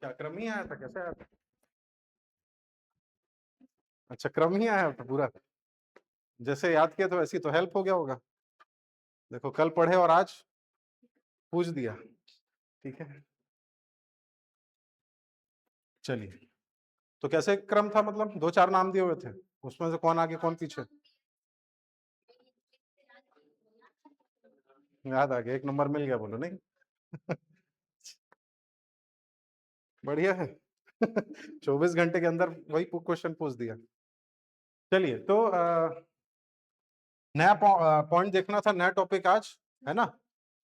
क्या क्रम ही आया था, कैसे आया था? अच्छा, क्रम ही आया था पूरा। जैसे याद किया तो ऐसी तो हेल्प हो गया होगा। देखो, कल पढ़े और आज पूछ दिया। ठीक है, चलिए। तो कैसे क्रम था, मतलब दो चार नाम दिए हुए थे, उसमें से कौन आगे कौन पीछे? याद आ गया, एक नंबर मिल गया, बोलो नहीं। बढ़िया है। 24 घंटे के अंदर वही क्वेश्चन पूछ दिया। चलिए, तो नया पॉइंट देखना था, नया टॉपिक आज, है ना?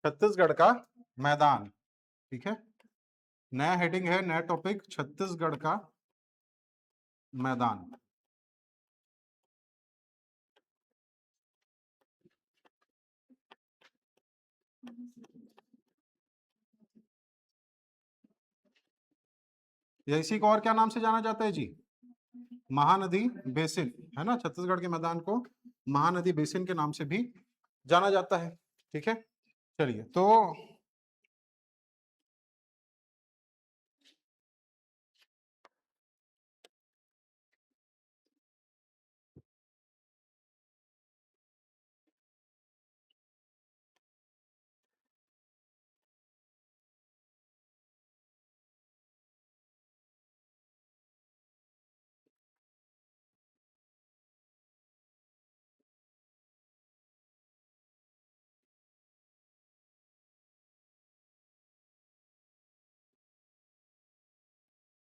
छत्तीसगढ़ का मैदान। ठीक है, नया हेडिंग है, नया टॉपिक, छत्तीसगढ़ का मैदान। इसी को और क्या नाम से जाना जाता है जी? महानदी बेसिन, है ना? छत्तीसगढ़ के मैदान को महानदी बेसिन के नाम से भी जाना जाता है। ठीक है, चलिए।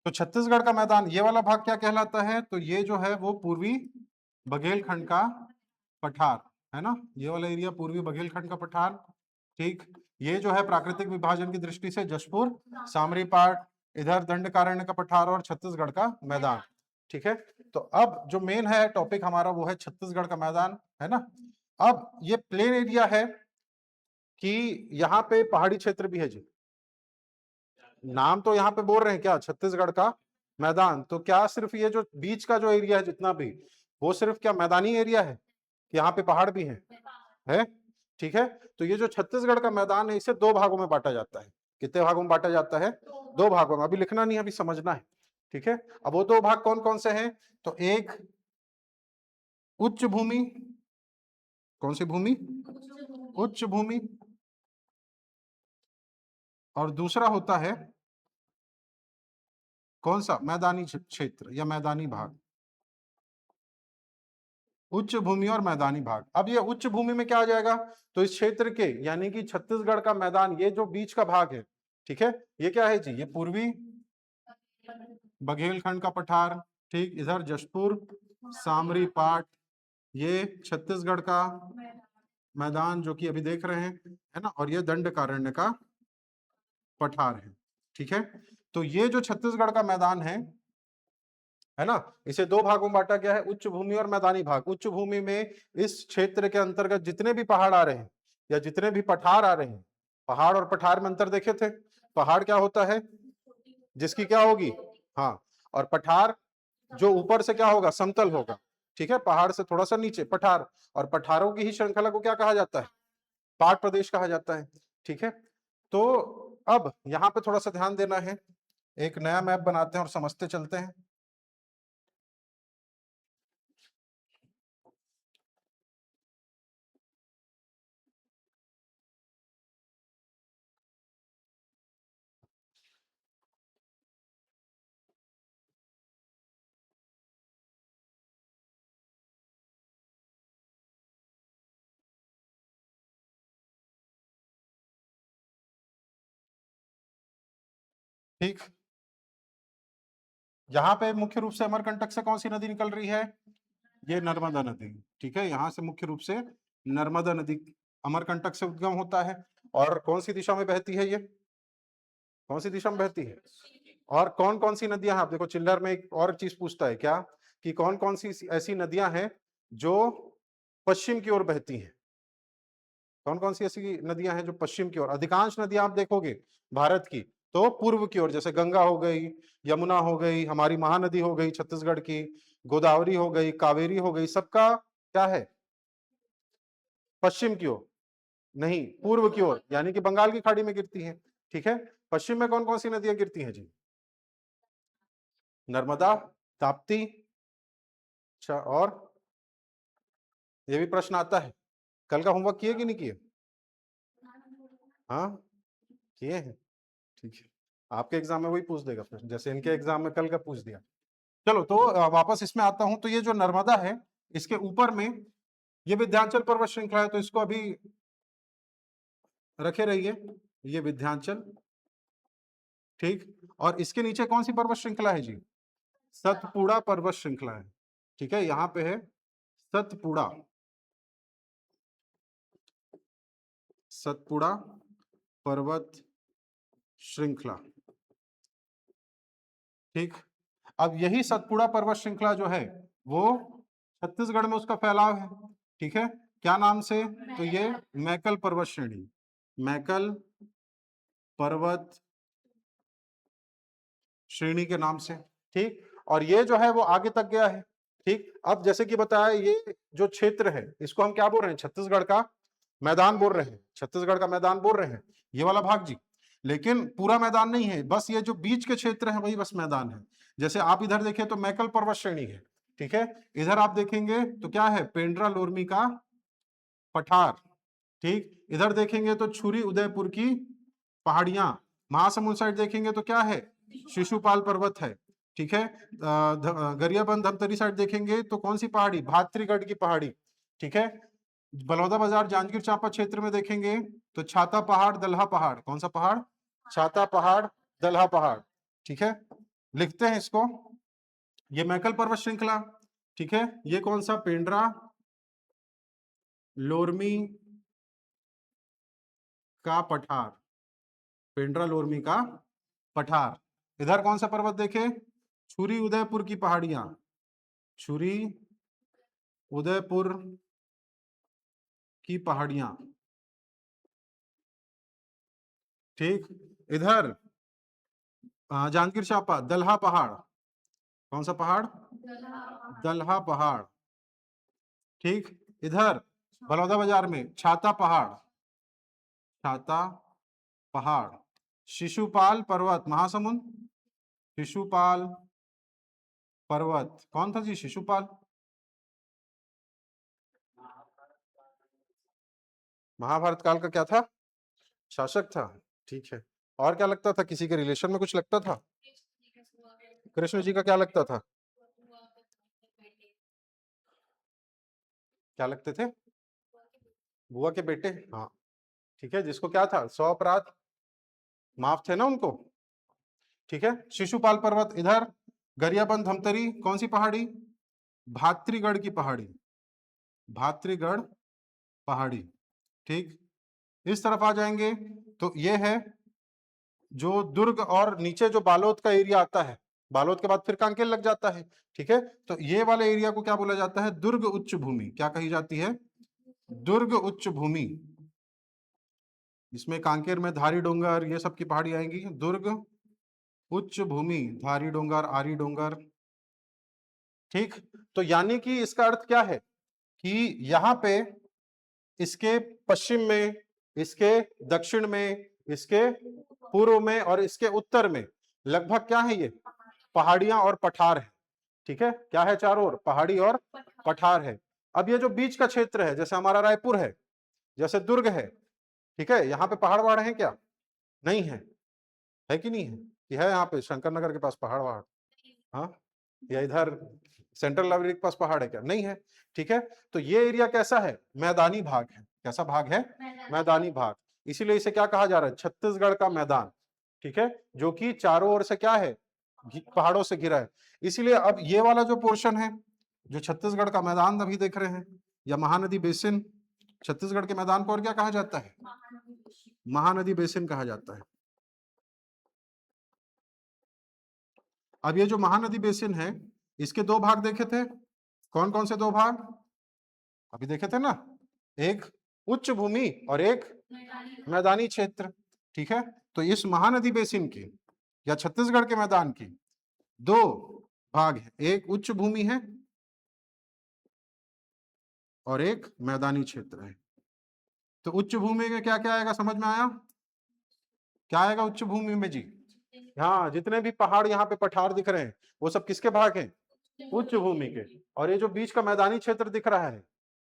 तो छत्तीसगढ़ का मैदान, ये वाला भाग क्या कहलाता है? तो ये जो है वो पूर्वी बघेलखंड का पठार, है ना? ये वाला एरिया पूर्वी बघेलखंड का पठार। ठीक, ये जो है प्राकृतिक विभाजन की दृष्टि से जशपुर, सामरीपाट, इधर दंडकारण्य का पठार और छत्तीसगढ़ का मैदान। ठीक है, तो अब जो मेन है टॉपिक हमारा वो है छत्तीसगढ़ का मैदान, है ना? अब ये प्लेन एरिया है कि यहाँ पे पहाड़ी क्षेत्र भी है जी। नाम तो यहाँ पे बोल रहे हैं क्या, छत्तीसगढ़ का मैदान, तो क्या सिर्फ ये जो बीच का जो एरिया है जितना भी, वो सिर्फ क्या मैदानी एरिया है कि यहाँ पे पहाड़ भी है? ठीक है, तो ये जो छत्तीसगढ़ का मैदान है इसे दो भागों में बांटा जाता है। कितने भागों में बांटा जाता है? दो भागों में। अभी लिखना नहीं है, अभी समझना है। ठीक है, अब वो दो भाग कौन कौन से हैं? तो एक उच्च भूमि, कौन सी भूमि? उच्च भूमि। और दूसरा होता है कौन सा? मैदानी क्षेत्र या मैदानी भाग। उच्च भूमि और मैदानी भाग। अब ये उच्च भूमि में क्या आ जाएगा? तो इस क्षेत्र के, यानी कि छत्तीसगढ़ का मैदान, ये जो बीच का भाग है, ठीक है, ये क्या है जी? ये पूर्वी बघेलखंड का पठार। ठीक, इधर जशपुर, सामरी पाट, ये छत्तीसगढ़ का मैदान जो कि अभी देख रहे हैं, है ना? और ये दंडकारण्य का पठार है। ठीक है, तो ये जो छत्तीसगढ़ का मैदान है ना, इसे दो भागों में बांटा गया है, उच्च भूमि और मैदानी भाग। उच्च भूमि में इस क्षेत्र के अंतर्गत जितने भी पहाड़ आ रहे हैं या जितने भी पठार आ रहे हैं, पहाड़ और पठार में अंतर देखे थे? पहाड़ क्या होता है? जिसकी क्या होगी? हाँ, और पठार जो ऊपर से क्या होगा? समतल होगा। ठीक है, पहाड़ से थोड़ा सा नीचे पठार, और पठारों की ही श्रृंखला को क्या कहा जाता है? पाट प्रदेश कहा जाता है। ठीक है, तो अब यहाँ पे थोड़ा सा ध्यान देना है, एक नया मैप बनाते हैं और समझते चलते हैं। ठीक, यहाँ पे मुख्य रूप से अमरकंटक से कौन सी नदी निकल रही है? ये नर्मदा नदी। ठीक है, यहाँ से मुख्य रूप से नर्मदा नदी अमरकंटक से उद्गम होता है। और कौन सी दिशा में बहती है? ये कौन सी दिशा में बहती है? और कौन कौन सी नदियां हैं? आप देखो, चिल्लर में एक और चीज पूछता है क्या, कि कौन कौन सी ऐसी नदियां हैं जो पश्चिम की ओर बहती हैं? कौन कौन सी ऐसी नदियां हैं जो पश्चिम की ओर? अधिकांश नदियां आप देखोगे भारत की तो पूर्व की ओर, जैसे गंगा हो गई, यमुना हो गई, हमारी महानदी हो गई छत्तीसगढ़ की, गोदावरी हो गई, कावेरी हो गई, सबका क्या है? पश्चिम की ओर, नहीं, पूर्व की ओर, यानी कि बंगाल की खाड़ी में गिरती है। ठीक है, पश्चिम में कौन कौन सी नदियां गिरती हैं जी? नर्मदा, ताप्ती। अच्छा, और ये भी प्रश्न आता है। कल का होमवर्क किए कि नहीं किए? हाँ, किए हैं, ठीक है। आपके एग्जाम में वही पूछ देगा प्रश्न, जैसे इनके एग्जाम में कल का पूछ दिया। चलो, तो वापस इसमें आता हूं। तो ये जो नर्मदा है, इसके ऊपर में ये विंध्याचल पर्वत श्रृंखला है, तो इसको अभी रखे रहिए, ये विंध्याचल, ठीक। और इसके नीचे कौन सी पर्वत श्रृंखला है जी? सतपुड़ा पर्वत श्रृंखला है, ठीक है। यहाँ पे है सतपुड़ा, सतपुड़ा पर्वत श्रृंखला, ठीक। अब यही सतपुड़ा पर्वत श्रृंखला जो है वो छत्तीसगढ़ में उसका फैलाव है, ठीक है। क्या नाम से? तो ये मैकल पर्वत श्रेणी, मैकल पर्वत श्रेणी के नाम से, ठीक। और ये जो है वो आगे तक गया है, ठीक। अब जैसे कि बताया, ये जो क्षेत्र है इसको हम क्या बोल रहे हैं? छत्तीसगढ़ का मैदान बोल रहे हैं, छत्तीसगढ़ का मैदान बोल रहे हैं, ये वाला भाग जी। लेकिन पूरा मैदान नहीं है, बस ये जो बीच के क्षेत्र है वही बस मैदान है। जैसे आप इधर देखें तो मैकल पर्वत श्रेणी है, ठीक है। इधर आप देखेंगे तो क्या है? पेंड्रा लोरमी का पठार, ठीक। इधर देखेंगे तो छुरी उदयपुर की पहाड़ियां। महासमुंद साइड देखेंगे तो क्या है? शिशुपाल पर्वत है, ठीक है। गरियाबंद धमतरी साइड देखेंगे तो कौन सी पहाड़ी? भातृगढ़ की पहाड़ी, ठीक है। बलौदा बाजार जांजगीर चांपा क्षेत्र में देखेंगे तो छाता पहाड़, दल्हा पहाड़। कौन सा पहाड़? छाता पहाड़, दल्हा पहाड़, ठीक है। लिखते हैं इसको, ये मैकल पर्वत श्रृंखला, ठीक है। ये कौन सा? पेंड्रा लोरमी का पठार, पेंड्रा लोरमी का पठार। इधर कौन सा पर्वत देखे? छुरी उदयपुर की पहाड़ियां, छुरी उदयपुर की पहाड़ियां, ठीक। इधर जांजगीर चांपा दल्हा पहाड़। कौन सा पहाड़? दल्हा पहाड़, ठीक। इधर बलौदा बाजार में छाता पहाड़, छाता पहाड़। शिशुपाल पर्वत महासमुंद, शिशुपाल पर्वत कौन था जी? शिशुपाल महाभारत काल का क्या था? शासक था, ठीक है। और क्या लगता था? किसी के रिलेशन में कुछ लगता था? कृष्ण जी का क्या लगता था? क्या लगते थे? बुआ के बेटे, हाँ, ठीक है। जिसको क्या था? 100 अपराध माफ थे ना उनको, ठीक है। शिशुपाल पर्वत इधर, गरियाबंद धमतरी कौन सी पहाड़ी? भातृगढ़ की पहाड़ी, भातृगढ़ पहाड़ी, ठीक। इस तरफ आ जाएंगे तो ये है जो दुर्ग, और नीचे जो बालोद का एरिया आता है, बालोद के बाद फिर कांकेर लग जाता है, ठीक है। तो ये वाले एरिया को क्या बोला जाता है? दुर्ग उच्च भूमि। क्या कही जाती है? दुर्ग उच्च भूमि। इसमें कांकेर में धारी डोंगर ये सब की पहाड़ी आएंगी। दुर्ग उच्च भूमि, धारी डोंगर, आरी डोंगर, ठीक। तो यानी कि इसका अर्थ क्या है कि यहाँ पे इसके पश्चिम में, इसके दक्षिण में, इसके पूर्व में और इसके उत्तर में लगभग क्या है? ये पहाड़ियां और पठार है, ठीक है। क्या है? चारों ओर पहाड़ी और पठार है। अब ये जो बीच का क्षेत्र है, जैसे हमारा रायपुर है, जैसे दुर्ग है, ठीक है, यहाँ पे पहाड़ वहाड़ है क्या? नहीं है, है कि नहीं है? कि है यहाँ पे शंकर नगर के पास पहाड़ वहाड़? हाँ, या इधर सेंट्रल लाइब्रेरी के पास पहाड़ है क्या? नहीं है, ठीक है। तो ये एरिया कैसा है? मैदानी भाग है। कैसा भाग है? मैदानी भाग। इसीलिए इसे क्या कहा जा रहा है? छत्तीसगढ़ का मैदान, ठीक है, जो कि चारों ओर से क्या है? पहाड़ों से घिरा है। इसीलिए अब ये वाला जो पोर्शन है, जो छत्तीसगढ़ का मैदान अभी देख रहे हैं, या महानदी बेसिन, छत्तीसगढ़ के मैदान को और क्या कहा जाता है? महानदी बेसिन कहा जाता है। अब ये जो महानदी बेसिन है, इसके दो भाग देखे थे। कौन कौन से दो भाग? अभी देखे थे ना, एक उच्च भूमि और एक मैदानी क्षेत्र, ठीक है। तो इस महानदी बेसिन की या छत्तीसगढ़ के मैदान की दो भाग है, एक उच्च भूमि है और एक मैदानी क्षेत्र है। तो उच्च भूमि में क्या क्या आएगा? समझ में आया? क्या आएगा उच्च भूमि में जी? हाँ, जितने भी पहाड़ यहाँ पे पठार दिख रहे हैं वो सब किसके भाग हैं? उच्च भूमि के। और ये जो बीच का मैदानी क्षेत्र दिख रहा है,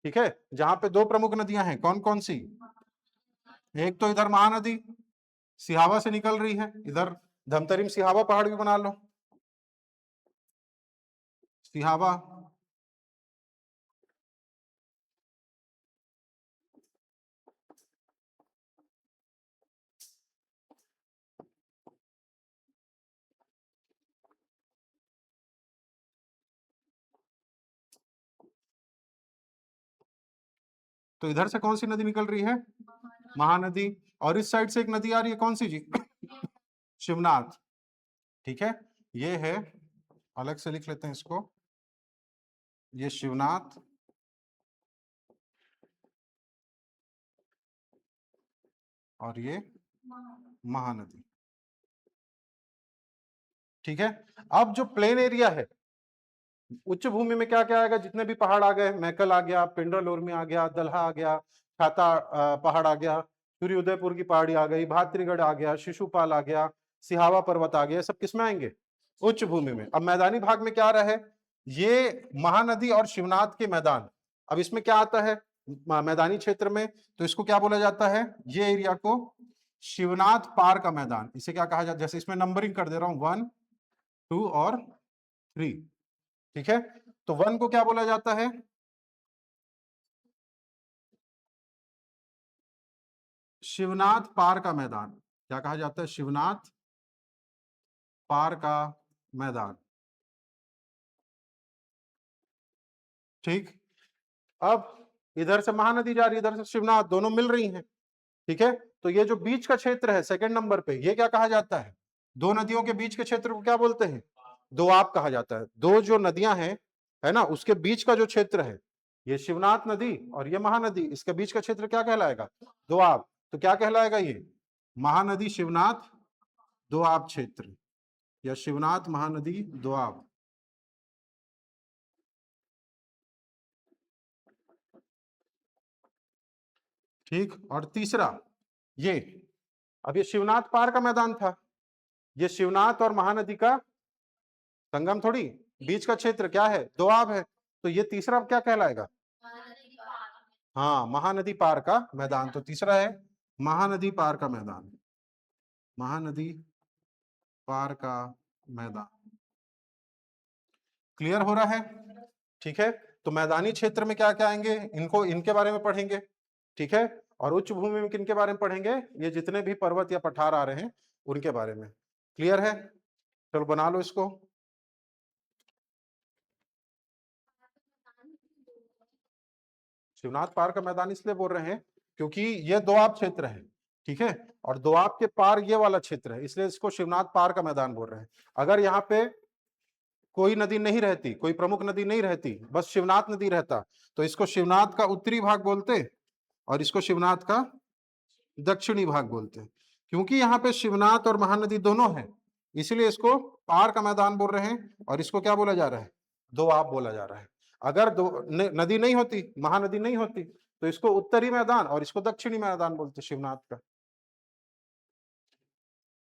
ठीक है, जहां पे दो प्रमुख नदियां हैं, कौन कौन सी? एक तो इधर महानदी सिहावा से निकल रही है, इधर धमतरी सिहावा पहाड़ भी बना लो, सिहावा। तो इधर से कौन सी नदी निकल रही है? महानदी। और इस साइड से एक नदी आ रही है, कौन सी जी? शिवनाथ। ठीक है, ये है, अलग से लिख लेते हैं इसको, ये शिवनाथ और ये महानदी। ठीक है, अब जो प्लेन एरिया है, उच्च भूमि में क्या क्या आएगा? जितने भी पहाड़ आ गए, मैकल आ गया, पिंडर लोरमी आ गया, दलहा आ गया, छाता पहाड़ आ गया, सूर्य उदयपुर की पहाड़ी आ गई, भाद्रीगढ़ आ गया, शिशुपाल आ गया, सिहावा पर्वत आ गया, सब किसमें आएंगे? उच्च भूमि में। अब मैदानी भाग में क्या रहा है? ये महानदी और शिवनाथ के मैदान। अब इसमें क्या आता है मैदानी क्षेत्र में? तो इसको क्या बोला जाता है? ये एरिया को शिवनाथ पार का मैदान, इसे क्या कहा जाता है? जैसे इसमें नंबरिंग कर दे रहा हूं, 1 2 और 3। ठीक है, तो 1 को क्या बोला जाता है? शिवनाथ पार का मैदान। क्या कहा जाता है? शिवनाथ पार का मैदान। ठीक, अब इधर से महानदी जा रही है, इधर से शिवनाथ, दोनों मिल रही हैं। ठीक है, तो ये जो बीच का क्षेत्र है सेकंड नंबर पे, ये क्या कहा जाता है? दो नदियों के बीच के क्षेत्र को क्या बोलते हैं? दोआब कहा जाता है। दो जो नदियां हैं, है ना, उसके बीच का जो क्षेत्र है, ये शिवनाथ नदी और ये महानदी, इसके बीच का क्षेत्र क्या कहलाएगा? दोआब। तो क्या कहलाएगा ये? महानदी शिवनाथ दोआब क्षेत्र, या शिवनाथ महानदी दोआब। ठीक, और तीसरा ये, अब ये शिवनाथ पार का मैदान था, ये शिवनाथ और महानदी का संगम थोड़ी, बीच का क्षेत्र क्या है? दोआब है। तो ये तीसरा क्या कहलाएगा? हाँ, महानदी पार का मैदान। तो तीसरा है महानदी पार का मैदान, महानदी पार का मैदान। क्लियर हो रहा है? ठीक है, तो मैदानी क्षेत्र में क्या क्या आएंगे, इनको, इनके बारे में पढ़ेंगे। ठीक है, और उच्च भूमि में किन के बारे में पढ़ेंगे? ये जितने भी पर्वत या पठार आ रहे हैं उनके बारे में। क्लियर है? चलो बना लो इसको। शिवनाथ पार का मैदान इसलिए बोल रहे हैं क्योंकि ये दोआब क्षेत्र है। ठीक है, और दोआब के पार ये वाला क्षेत्र है, इसलिए इसको शिवनाथ पार का मैदान बोल रहे हैं। अगर यहाँ पे कोई नदी नहीं रहती, कोई प्रमुख नदी नहीं रहती, बस शिवनाथ नदी रहता, तो इसको शिवनाथ का उत्तरी भाग बोलते और इसको शिवनाथ का दक्षिणी भाग बोलते हैं। क्योंकि यहाँ पे शिवनाथ और महानदी दोनों है, इसलिए इसको पार का मैदान बोल रहे हैं और इसको क्या बोला जा रहा है? दोआब बोला जा रहा है। अगर नदी नहीं होती, महानदी नहीं होती, तो इसको उत्तरी मैदान और इसको दक्षिणी मैदान बोलते शिवनाथ का।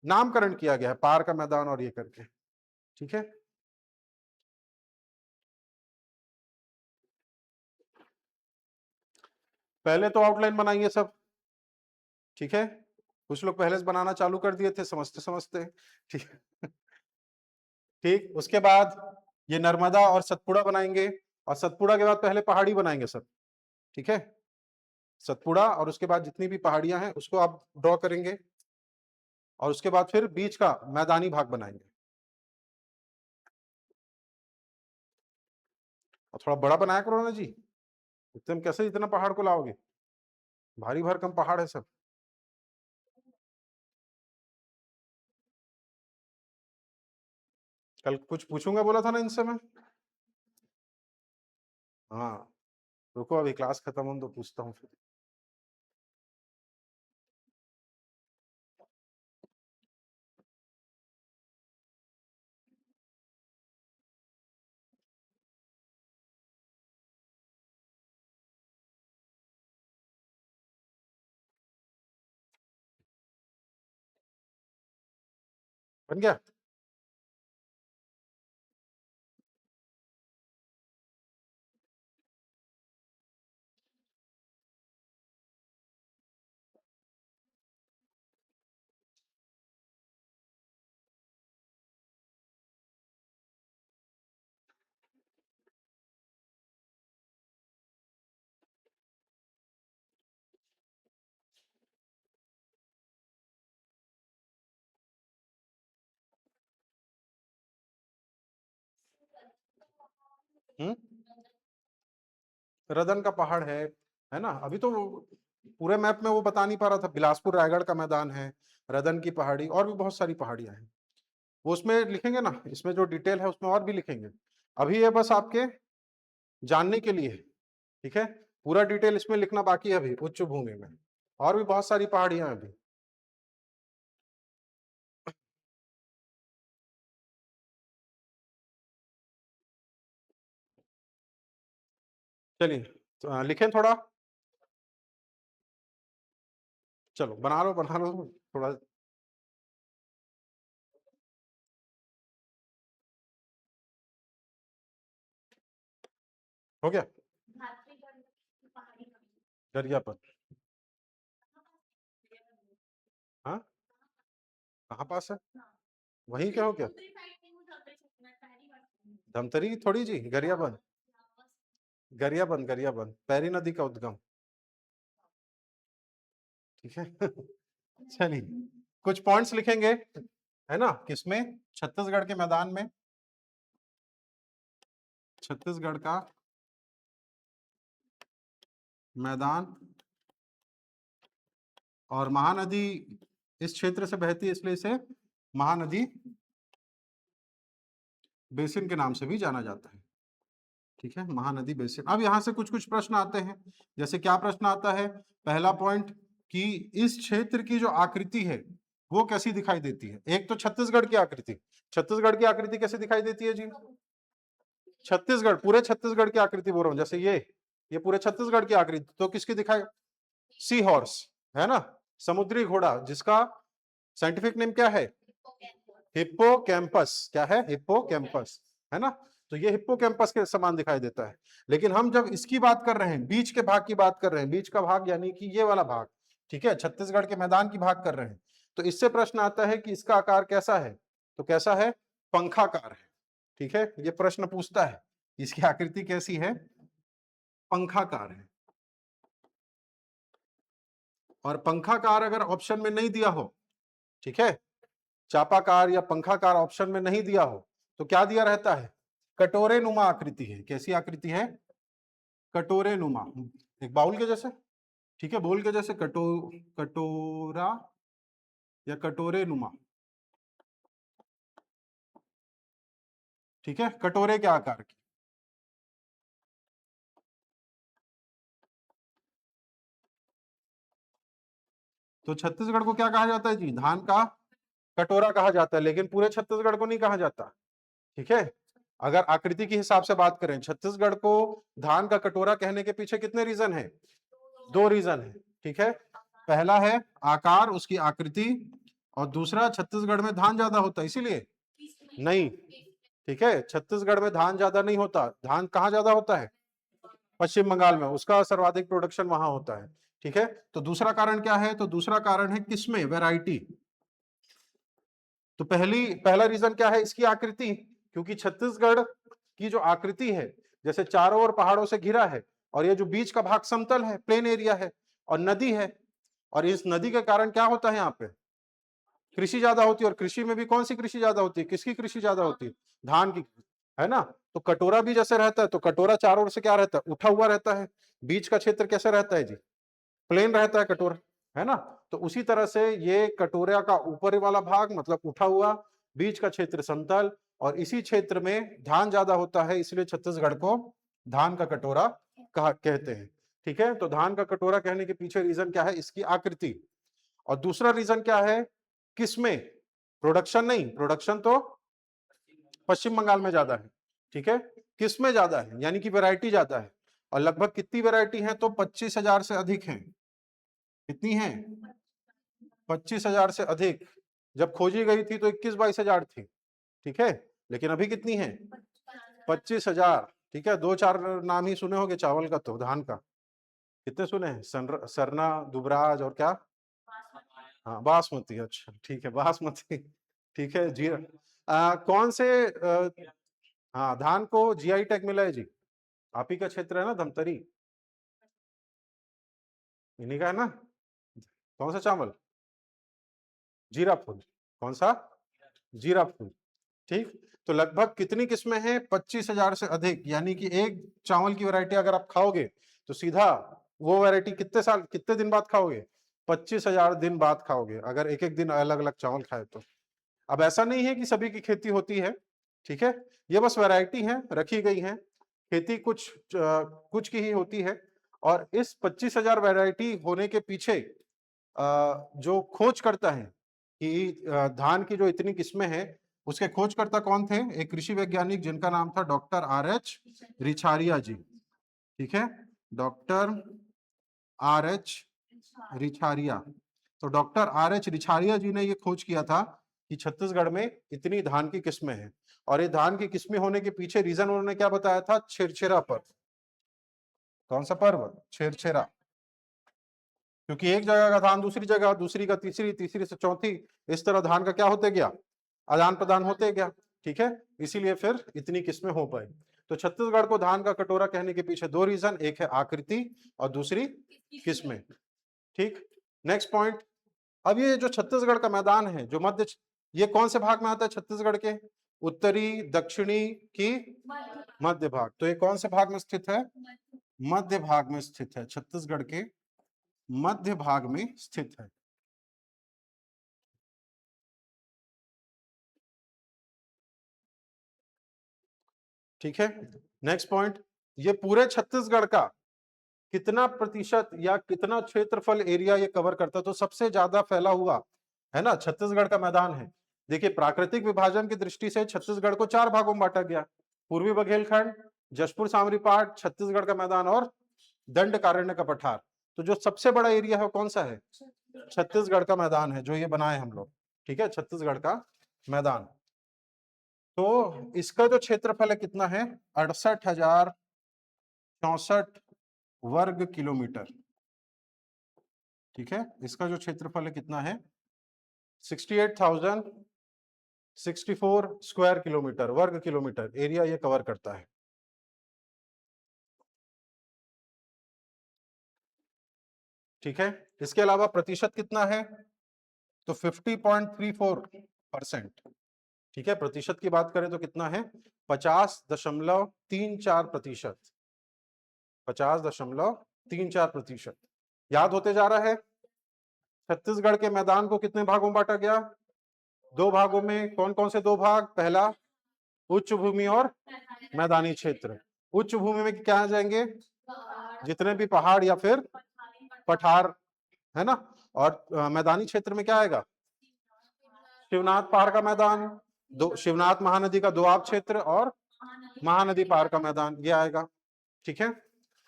नामकरण किया गया है पार का मैदान और ये करके। ठीक है, पहले तो आउटलाइन बनाइए सब। ठीक है, कुछ लोग पहले से बनाना चालू कर दिए थे समझते समझते। ठीक, ठीक, उसके बाद ये नर्मदा और सतपुड़ा बनाएंगे, और सतपुड़ा के बाद पहले पहाड़ी बनाएंगे सब। ठीक है, सतपुड़ा और उसके बाद जितनी भी पहाड़ियां हैं उसको आप ड्रॉ करेंगे, और उसके बाद फिर बीच का मैदानी भाग बनाएंगे। और थोड़ा बड़ा बनाया करो ना जी, इतने में कैसे इतना पहाड़ को लाओगे? भारी भरकम पहाड़ है सब। कल कुछ पूछूंगा बोला था ना इनसे मैं। हाँ, रुको अभी क्लास खत्म हो तो पूछता हूँ फिर। बन गया। हम्म, रदन का पहाड़ है ना। अभी तो पूरे मैप में वो बता नहीं पा रहा था। बिलासपुर रायगढ़ का मैदान है, रदन की पहाड़ी, और भी बहुत सारी पहाड़ियां हैं। वो उसमें लिखेंगे ना, इसमें जो डिटेल है उसमें और भी लिखेंगे। अभी ये बस आपके जानने के लिए है, ठीक है। पूरा डिटेल इसमें लिखना बाकी है अभी उच्च भूमि में, और भी बहुत सारी पहाड़ियां हैं अभी। चलिए तो, लिखें थोड़ा। चलो बना लो थोड़ा। हो गया। गरियापत। हाँ, कहाँ पास है? वहीं क्या हो क्या? धमतरी थोड़ी जी, गरियाबंद। गरियाबंद, गरियाबंद पैरी नदी का उद्गम, ठीक है। चलिए कुछ पॉइंट्स लिखेंगे, है ना, किसमें? छत्तीसगढ़ के मैदान में, छत्तीसगढ़ का मैदान, और महानदी इस क्षेत्र से बहती है इसलिए इसे महानदी बेसिन के नाम से भी जाना जाता है, ठीक है, महानदी बेसिन। अब यहाँ से कुछ कुछ प्रश्न आते हैं। जैसे क्या प्रश्न आता है? पहला पॉइंट कि इस क्षेत्र की जो आकृति है वो कैसी दिखाई देती है। एक तो छत्तीसगढ़ की आकृति, छत्तीसगढ़ की आकृति कैसे दिखाई देती है जी? छत्तीसगढ़, पूरे छत्तीसगढ़ की आकृति बोल रहा हूँ। जैसे ये पूरे छत्तीसगढ़ की आकृति तो किसकी दिखाई? सी हॉर्स, है ना, समुद्री घोड़ा, जिसका साइंटिफिक नेम क्या है? हिप्पोकैम्पस। क्या है? हिप्पोकैम्पस, है ना। तो ये हिप्पोकैम्पस के समान दिखाई देता है। लेकिन हम जब इसकी बात कर रहे हैं, बीच के भाग की बात कर रहे हैं, बीच का भाग यानी कि ये वाला भाग, ठीक है, छत्तीसगढ़ के मैदान की भाग कर रहे हैं, तो इससे प्रश्न आता है कि इसका आकार कैसा है? तो कैसा है? पंखाकार है, ठीक है। ये प्रश्न पूछता है इसकी आकृति कैसी है? पंखाकार है। और पंखाकार अगर ऑप्शन में नहीं दिया हो, ठीक है, चापाकार या पंखाकार ऑप्शन में नहीं दिया हो, तो क्या दिया रहता है? कटोरे नुमा आकृति है। कैसी आकृति है? कटोरे नुमा, एक बाउल के जैसे, ठीक है, बोल के जैसे कटोरा या कटोरे नुमा, ठीक है, कटोरे के आकार की। तो छत्तीसगढ़ को क्या कहा जाता है जी? धान का कटोरा कहा जाता है, लेकिन पूरे छत्तीसगढ़ को नहीं कहा जाता, ठीक है। अगर आकृति के हिसाब से बात करें, छत्तीसगढ़ को धान का कटोरा कहने के पीछे कितने रीजन है? दो रीजन है, ठीक है। पहला है आकार, उसकी आकृति, और दूसरा छत्तीसगढ़ में धान ज्यादा होता है इसीलिए। नहीं, ठीक है, छत्तीसगढ़ में धान ज्यादा नहीं होता। धान कहाँ ज्यादा होता है? पश्चिम बंगाल में, उसका सर्वाधिक प्रोडक्शन वहां होता है, ठीक है। तो दूसरा कारण क्या है? तो दूसरा कारण है किसमें? वैरायटी। तो पहला रीजन क्या है? इसकी आकृति, क्योंकि छत्तीसगढ़ की जो आकृति है, जैसे चारों ओर पहाड़ों से घिरा है, और ये जो बीच का भाग समतल है, प्लेन एरिया है, और नदी है, और इस नदी के कारण क्या होता है? यहाँ पे कृषि ज्यादा होती है। और कृषि में भी कौन सी कृषि ज्यादा होती है? किसकी कृषि ज्यादा होती है? धान की, है ना। तो कटोरा भी जैसे रहता है, तो कटोरा चारों ओर से क्या रहता है? उठा हुआ रहता है। बीच का क्षेत्र कैसा रहता है जी? प्लेन रहता है कटोरा, है ना। तो उसी तरह से ये कटोरा का ऊपर वाला भाग मतलब उठा हुआ, बीच का क्षेत्र समतल, और इसी क्षेत्र में धान ज्यादा होता है, इसलिए छत्तीसगढ़ को धान का कटोरा कहा कहते हैं, ठीक है। तो धान का कटोरा कहने के पीछे रीजन क्या है? इसकी आकृति। और दूसरा रीजन क्या है? किसमें? प्रोडक्शन नहीं, प्रोडक्शन तो पश्चिम बंगाल में ज्यादा है, ठीक है। किसमें ज्यादा है? यानी कि वैरायटी ज्यादा है। और लगभग कितनी वैरायटी है? तो 25,000 से अधिक है। कितनी है? 25,000 से अधिक। जब खोजी गई थी तो 21-22 हजार थी, ठीक है, लेकिन अभी कितनी है? 25 हजार। ठीक है, 2-4 नाम ही सुने होंगे चावल का, तो धान का कितने सुने हैं? सरना, दुबराज और क्या? हाँ बासमती, अच्छा ठीक है बासमती। ठीक है जी। कौन से हाँ धान को जीआई टैग मिला है जी? आप ही का क्षेत्र है ना, धमतरी, इन्हीं का है ना? कौन सा चावल? जीरा फूल। कौन सा? जीरा फूल। ठीक, तो लगभग कितनी किस्में हैं? 25 हजार से अधिक, यानी कि एक चावल की वैरायटी अगर आप खाओगे तो सीधा वो वैरायटी कितने साल, कितने दिन बाद खाओगे? 25 हजार दिन बाद खाओगे, अगर एक एक दिन अलग अलग चावल खाए तो। अब ऐसा नहीं है कि सभी की खेती होती है, ठीक है, ये बस वैरायटी है, रखी गई है। खेती कुछ की ही होती है। और इस 25 हजार वैरायटी होने के पीछे जो खोज करता है कि धान की जो इतनी किस्में हैं, उसके खोजकर्ता कौन थे? एक कृषि वैज्ञानिक जिनका नाम था डॉक्टर आर.एच. रिछारिया जी। ठीक है, डॉक्टर आर.एच. रिछारिया। तो डॉक्टर आर.एच. रिछारिया जी ने ये खोज किया था कि छत्तीसगढ़ में इतनी धान की किस्में हैं, और ये धान की किस्में होने के पीछे रीजन उन्होंने क्या बताया था? छेरछेरा पर्व। कौन सा पर्व? छेरछेरा। क्योंकि एक जगह का धान दूसरी जगह, दूसरी का तीसरी, तीसरी से चौथी, इस तरह धान का क्या होते गया? आदान प्रदान होते गया। ठीक है, इसीलिए फिर इतनी किस्में हो पाई। तो छत्तीसगढ़ को धान का कटोरा कहने के पीछे दो रीजन, एक है आकृति और दूसरी किस्में। ठीक, नेक्स्ट पॉइंट। अब ये जो छत्तीसगढ़ का मैदान है, जो ये कौन से भाग में आता है छत्तीसगढ़ के? उत्तरी, दक्षिणी की मध्य भाग। तो ये कौन से भाग में स्थित है? मध्य भाग में स्थित है, छत्तीसगढ़ के मध्य भाग में स्थित है। ठीक है, नेक्स्ट पॉइंट। ये पूरे छत्तीसगढ़ का कितना प्रतिशत या कितना क्षेत्रफल एरिया ये कवर करता है? तो सबसे ज्यादा फैला हुआ है ना छत्तीसगढ़ का मैदान है। देखिए, प्राकृतिक विभाजन की दृष्टि से छत्तीसगढ़ को 4 भागों में बांटा गया। पूर्वी बघेलखंड, जशपुर सामरी पाट, छत्तीसगढ़ का मैदान और दंडकारण्य का पठार। तो जो सबसे बड़ा एरिया है वो कौन सा है? छत्तीसगढ़ का मैदान है, जो ये बनाए हम लोग। ठीक है, छत्तीसगढ़ का मैदान। तो इसका जो क्षेत्रफल है कितना है? 68,064 वर्ग किलोमीटर। ठीक है, इसका जो क्षेत्रफल है कितना है? 68,064 स्क्वायर किलोमीटर, वर्ग किलोमीटर एरिया ये कवर करता है। ठीक है, इसके अलावा प्रतिशत कितना है? तो 50.34%। ठीक है, प्रतिशत की बात करें तो कितना है? 50.34%। 50.34%। याद होते जा रहा है। छत्तीसगढ़ के मैदान को कितने भागों में बांटा गया? 2 भागों में। कौन कौन से 2 भाग? पहला उच्च भूमि और मैदानी क्षेत्र। उच्च भूमि में क्या आ जाएंगे? जितने भी पहाड़ या फिर पठार, है ना। और मैदानी क्षेत्र में क्या आएगा? शिवनाथ पहाड़ का मैदान, दो शिवनाथ महानदी का दोआब क्षेत्र और महानदी पहाड़ का मैदान, ये आएगा। ठीक है,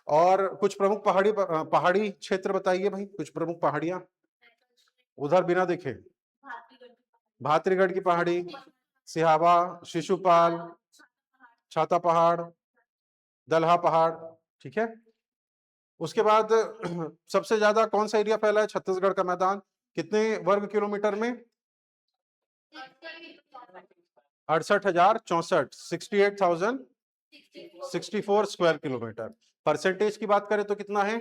और कुछ प्रमुख पहाड़ी क्षेत्र बताइए भाई, कुछ प्रमुख पहाड़ियां उधर बिना देखे। भातरीगढ़ की पहाड़ी, सिहावा, शिशुपाल, छाता पहाड़, दलहा पहाड़। ठीक है, उसके बाद सबसे ज्यादा कौन सा एरिया फैला है छत्तीसगढ़ का मैदान? कितने वर्ग किलोमीटर में? 68,064, 68,064 स्क्वायर किलोमीटर। परसेंटेज की बात करें तो कितना है?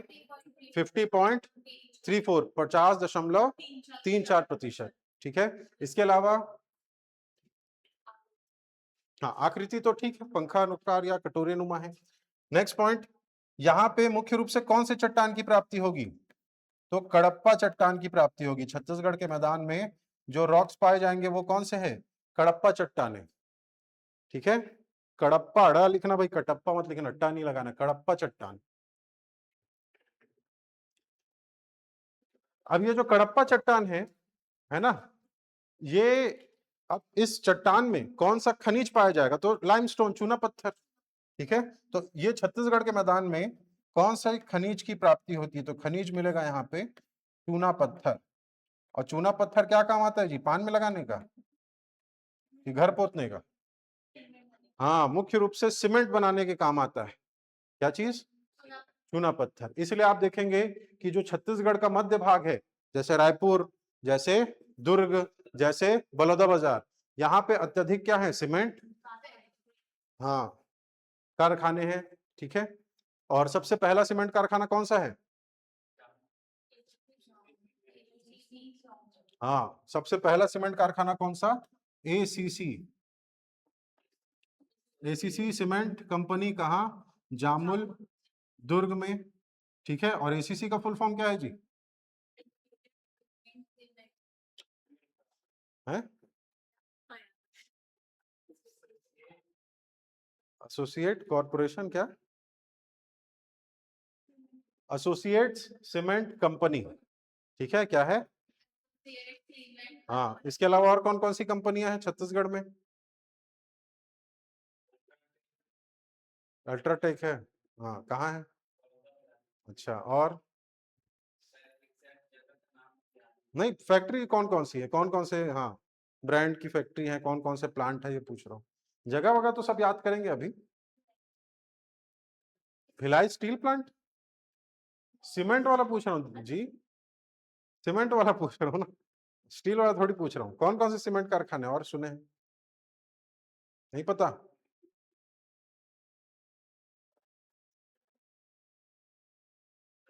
50.34, 50.34%। ठीक है, इसके अलावा हाँ आकृति तो ठीक है, पंखा नुक्कार या कटोरे नुमा है। नेक्स्ट पॉइंट, यहाँ पे मुख्य रूप से कौन से चट्टान की प्राप्ति होगी? तो कडप्पा चट्टान की प्राप्ति होगी। छत्तीसगढ़ के मैदान में जो रॉक्स पाए जाएंगे वो कौन से हैं? कडप्पा चट्टान है। ठीक है, कडप्पा, अड़ा लिखना भाई, कटप्पा मत लिखना, अट्टा नहीं लगाना, कडप्पा चट्टान। अब ये जो कडप्पा चट्टान है ना, ये अब इस चट्टान में कौन सा खनिज पाया जाएगा? तो लाइमस्टोन, चूना पत्थर। ठीक है, तो ये छत्तीसगढ़ के मैदान में कौन सा खनिज की प्राप्ति होती है? तो खनिज मिलेगा यहाँ पे चूना पत्थर। और चूना पत्थर क्या काम आता है जी? पान में लगाने का कि घर पोतने का? हाँ, मुख्य रूप से सीमेंट बनाने के काम आता है। क्या चीज? चूना पत्थर। इसलिए आप देखेंगे कि जो छत्तीसगढ़ का मध्य भाग है, जैसे रायपुर, जैसे दुर्ग, जैसे बलौदाबाजार, यहाँ पे अत्यधिक क्या है? सीमेंट, हाँ, कारखाने हैं। ठीक है, और सबसे पहला सीमेंट कारखाना कौन सा है? हाँ, सबसे पहला सीमेंट कारखाना कौन सा? एसीसी। एसीसी सीमेंट कंपनी कहाँ? जामुल, दुर्ग में। ठीक है, और एसीसी का फुल फॉर्म क्या है जी? है एसोसिएट कॉरपोरेशन, क्या? Associates cement company. ठीक है, क्या है? हाँ, इसके अलावा और कौन कौन सी कंपनियां हैं छत्तीसगढ़ में? अल्ट्राटेक है। हाँ, कहाँ है? अच्छा, और? नहीं, फैक्ट्री कौन कौन सी है, कौन कौन से, हाँ, ब्रांड की फैक्ट्री है, कौन कौन से प्लांट है, ये पूछ रहा हूँ। जगह वगह तो सब याद करेंगे अभी। Bhilai steel plant? सीमेंट वाला पूछ रहा हूँ जी, सीमेंट वाला पूछ रहा हूँ ना, स्टील वाला थोड़ी पूछ रहा हूँ। कौन कौन से सीमेंट कारखाने और सुने हैं? नहीं पता?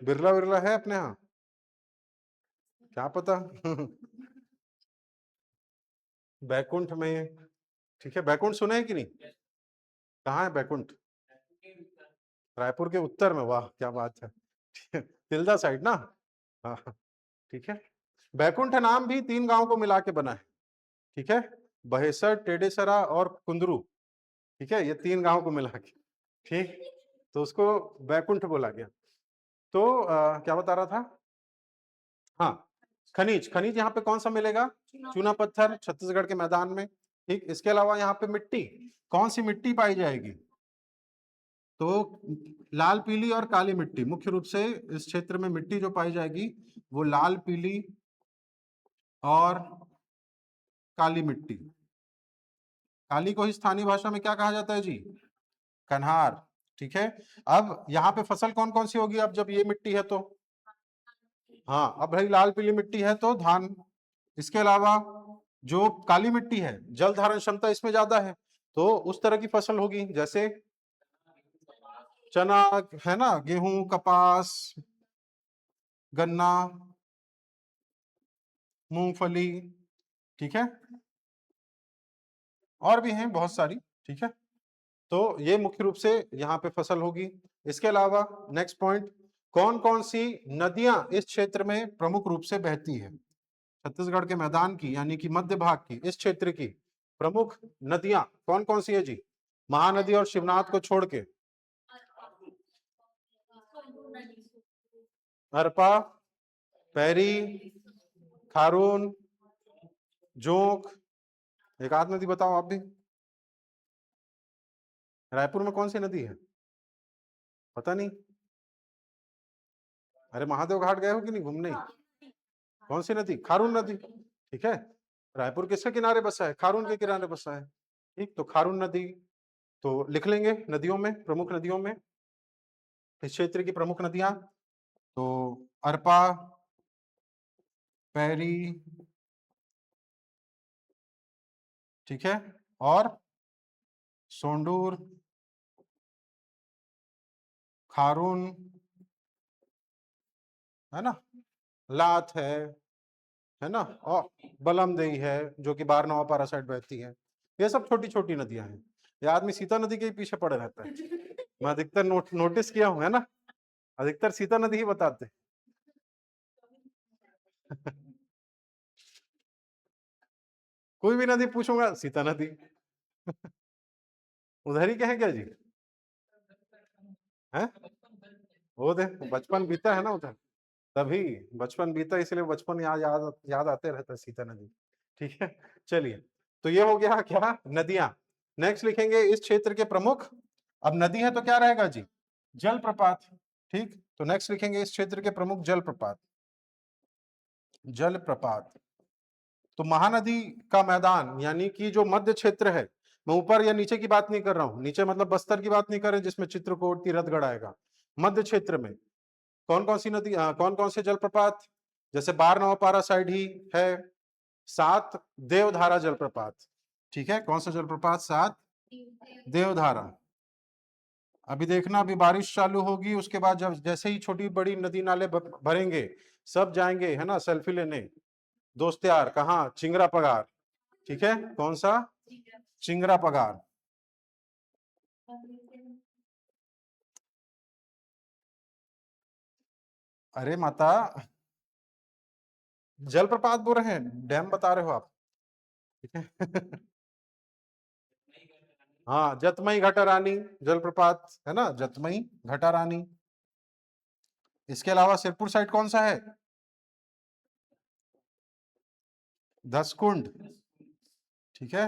बिरला बिरला है अपने यहाँ? क्या पता। बैकुंठ में। ठीक है, बैकुंठ सुने हैं कि नहीं? कहाँ है बैकुंठ? रायपुर के उत्तर में, वाह क्या बात है। तिल्दा साइड ना? हाँ हाँ, ठीक है। बैकुंठ नाम भी 3 गांव को मिला के बना है। ठीक है, बहेसर, टेडेसरा और कुंदरू। ठीक है, ये 3 गांव को मिला के, ठीक, तो उसको बैकुंठ बोला गया। तो क्या बता रहा था? हाँ, खनिज, खनिज यहाँ पे कौन सा मिलेगा? चूना पत्थर, छत्तीसगढ़ के मैदान में। ठीक, इसके अलावा यहाँ पे मिट्टी, कौन सी मिट्टी पाई जाएगी? तो लाल पीली और काली मिट्टी, मुख्य रूप से इस क्षेत्र में मिट्टी जो पाई जाएगी वो लाल पीली और काली मिट्टी। काली को ही स्थानीय भाषा में क्या कहा जाता है जी? कन्हार। ठीक है, अब यहाँ पे फसल कौन कौन सी होगी अब जब ये मिट्टी है तो? हाँ, अब भाई लाल पीली मिट्टी है तो धान। इसके अलावा जो काली मिट्टी है, जल धारण क्षमता इसमें ज्यादा है, तो उस तरह की फसल होगी, जैसे चना, है ना, गेहूं, कपास, गन्ना, मूंगफली। ठीक है, और भी हैं बहुत सारी। ठीक है, तो ये मुख्य रूप से यहाँ पे फसल होगी। इसके अलावा नेक्स्ट पॉइंट, कौन कौन सी नदियां इस क्षेत्र में प्रमुख रूप से बहती है? छत्तीसगढ़ के मैदान की, यानी कि मध्य भाग की, इस क्षेत्र की प्रमुख नदियां कौन कौन सी है जी? महानदी और शिवनाथ को छोड़ के। अरपा, पैरी, खारून, जोंक। एक आध नदी बताओ आप भी। रायपुर में कौन सी नदी है? पता नहीं? अरे महादेव घाट गए हो कि नहीं घूमने? कौन सी नदी? खारून नदी। ठीक है, रायपुर किसके किनारे बसा है? खारून के किनारे बसा है। ठीक, तो खारून नदी, तो लिख लेंगे नदियों में, प्रमुख नदियों में, इस क्षेत्र की प्रमुख नदियां, तो अरपा, पैरी, ठीक है, और सोंडूर, खारून, है ना, लात है ना, और बलमदेई है जो कि बारनवा पारा साइड बहती है। ये सब छोटी छोटी नदियां हैं। ये आदमी सीता नदी के ही पीछे पड़े रहता है। मैं अधिकतर नोटिस किया हूं, है ना, अधिकतर सीता नदी ही बताते। कोई भी नदी पूछूंगा, सीता नदी। उधर ही कहें क्या जी? हैं? वो दे, बचपन बीता है ना उधर, तभी बचपन बीता, इसलिए बचपन याद याद याद आते रहता है, सीता नदी। ठीक है, चलिए, तो ये हो गया क्या? नदियां। नेक्स्ट लिखेंगे इस क्षेत्र के प्रमुख, अब नदी है तो क्या रहेगा जी? जलप्रपात। ठीक, तो नेक्स्ट लिखेंगे इस क्षेत्र के प्रमुख जलप्रपात। जलप्रपात। तो महानदी का मैदान यानी कि जो मध्य क्षेत्र है, मैं ऊपर या नीचे की बात नहीं कर रहा हूं, नीचे मतलब बस्तर की बात नहीं कर रहे जिसमें चित्रकूट तीरथगढ़ आएगा। मध्य क्षेत्र में कौन कौन सी नदी, कौन कौन से जलप्रपात, जैसे बार नवापारा साइड ही है, 7 देवधारा जलप्रपात। ठीक है, कौन सा जलप्रपात? 7 देवधारा। अभी देखना, अभी बारिश चालू होगी, उसके बाद जब जैसे ही छोटी बड़ी नदी नाले भरेंगे, सब जाएंगे है ना सेल्फी लेने। दोस्त यार कहाँ? चिंगरा पगार। ठीक है, कौन सा? चिंगरा पगार। अरे माता, जलप्रपात बोल रहे हैं, डैम बता रहे हो आप? ठीक है हाँ, जतमई घटारानी जलप्रपात है ना, जतमई घटारानी। इसके अलावा सिरपुर साइड कौन सा है? धसकुंड। ठीक है,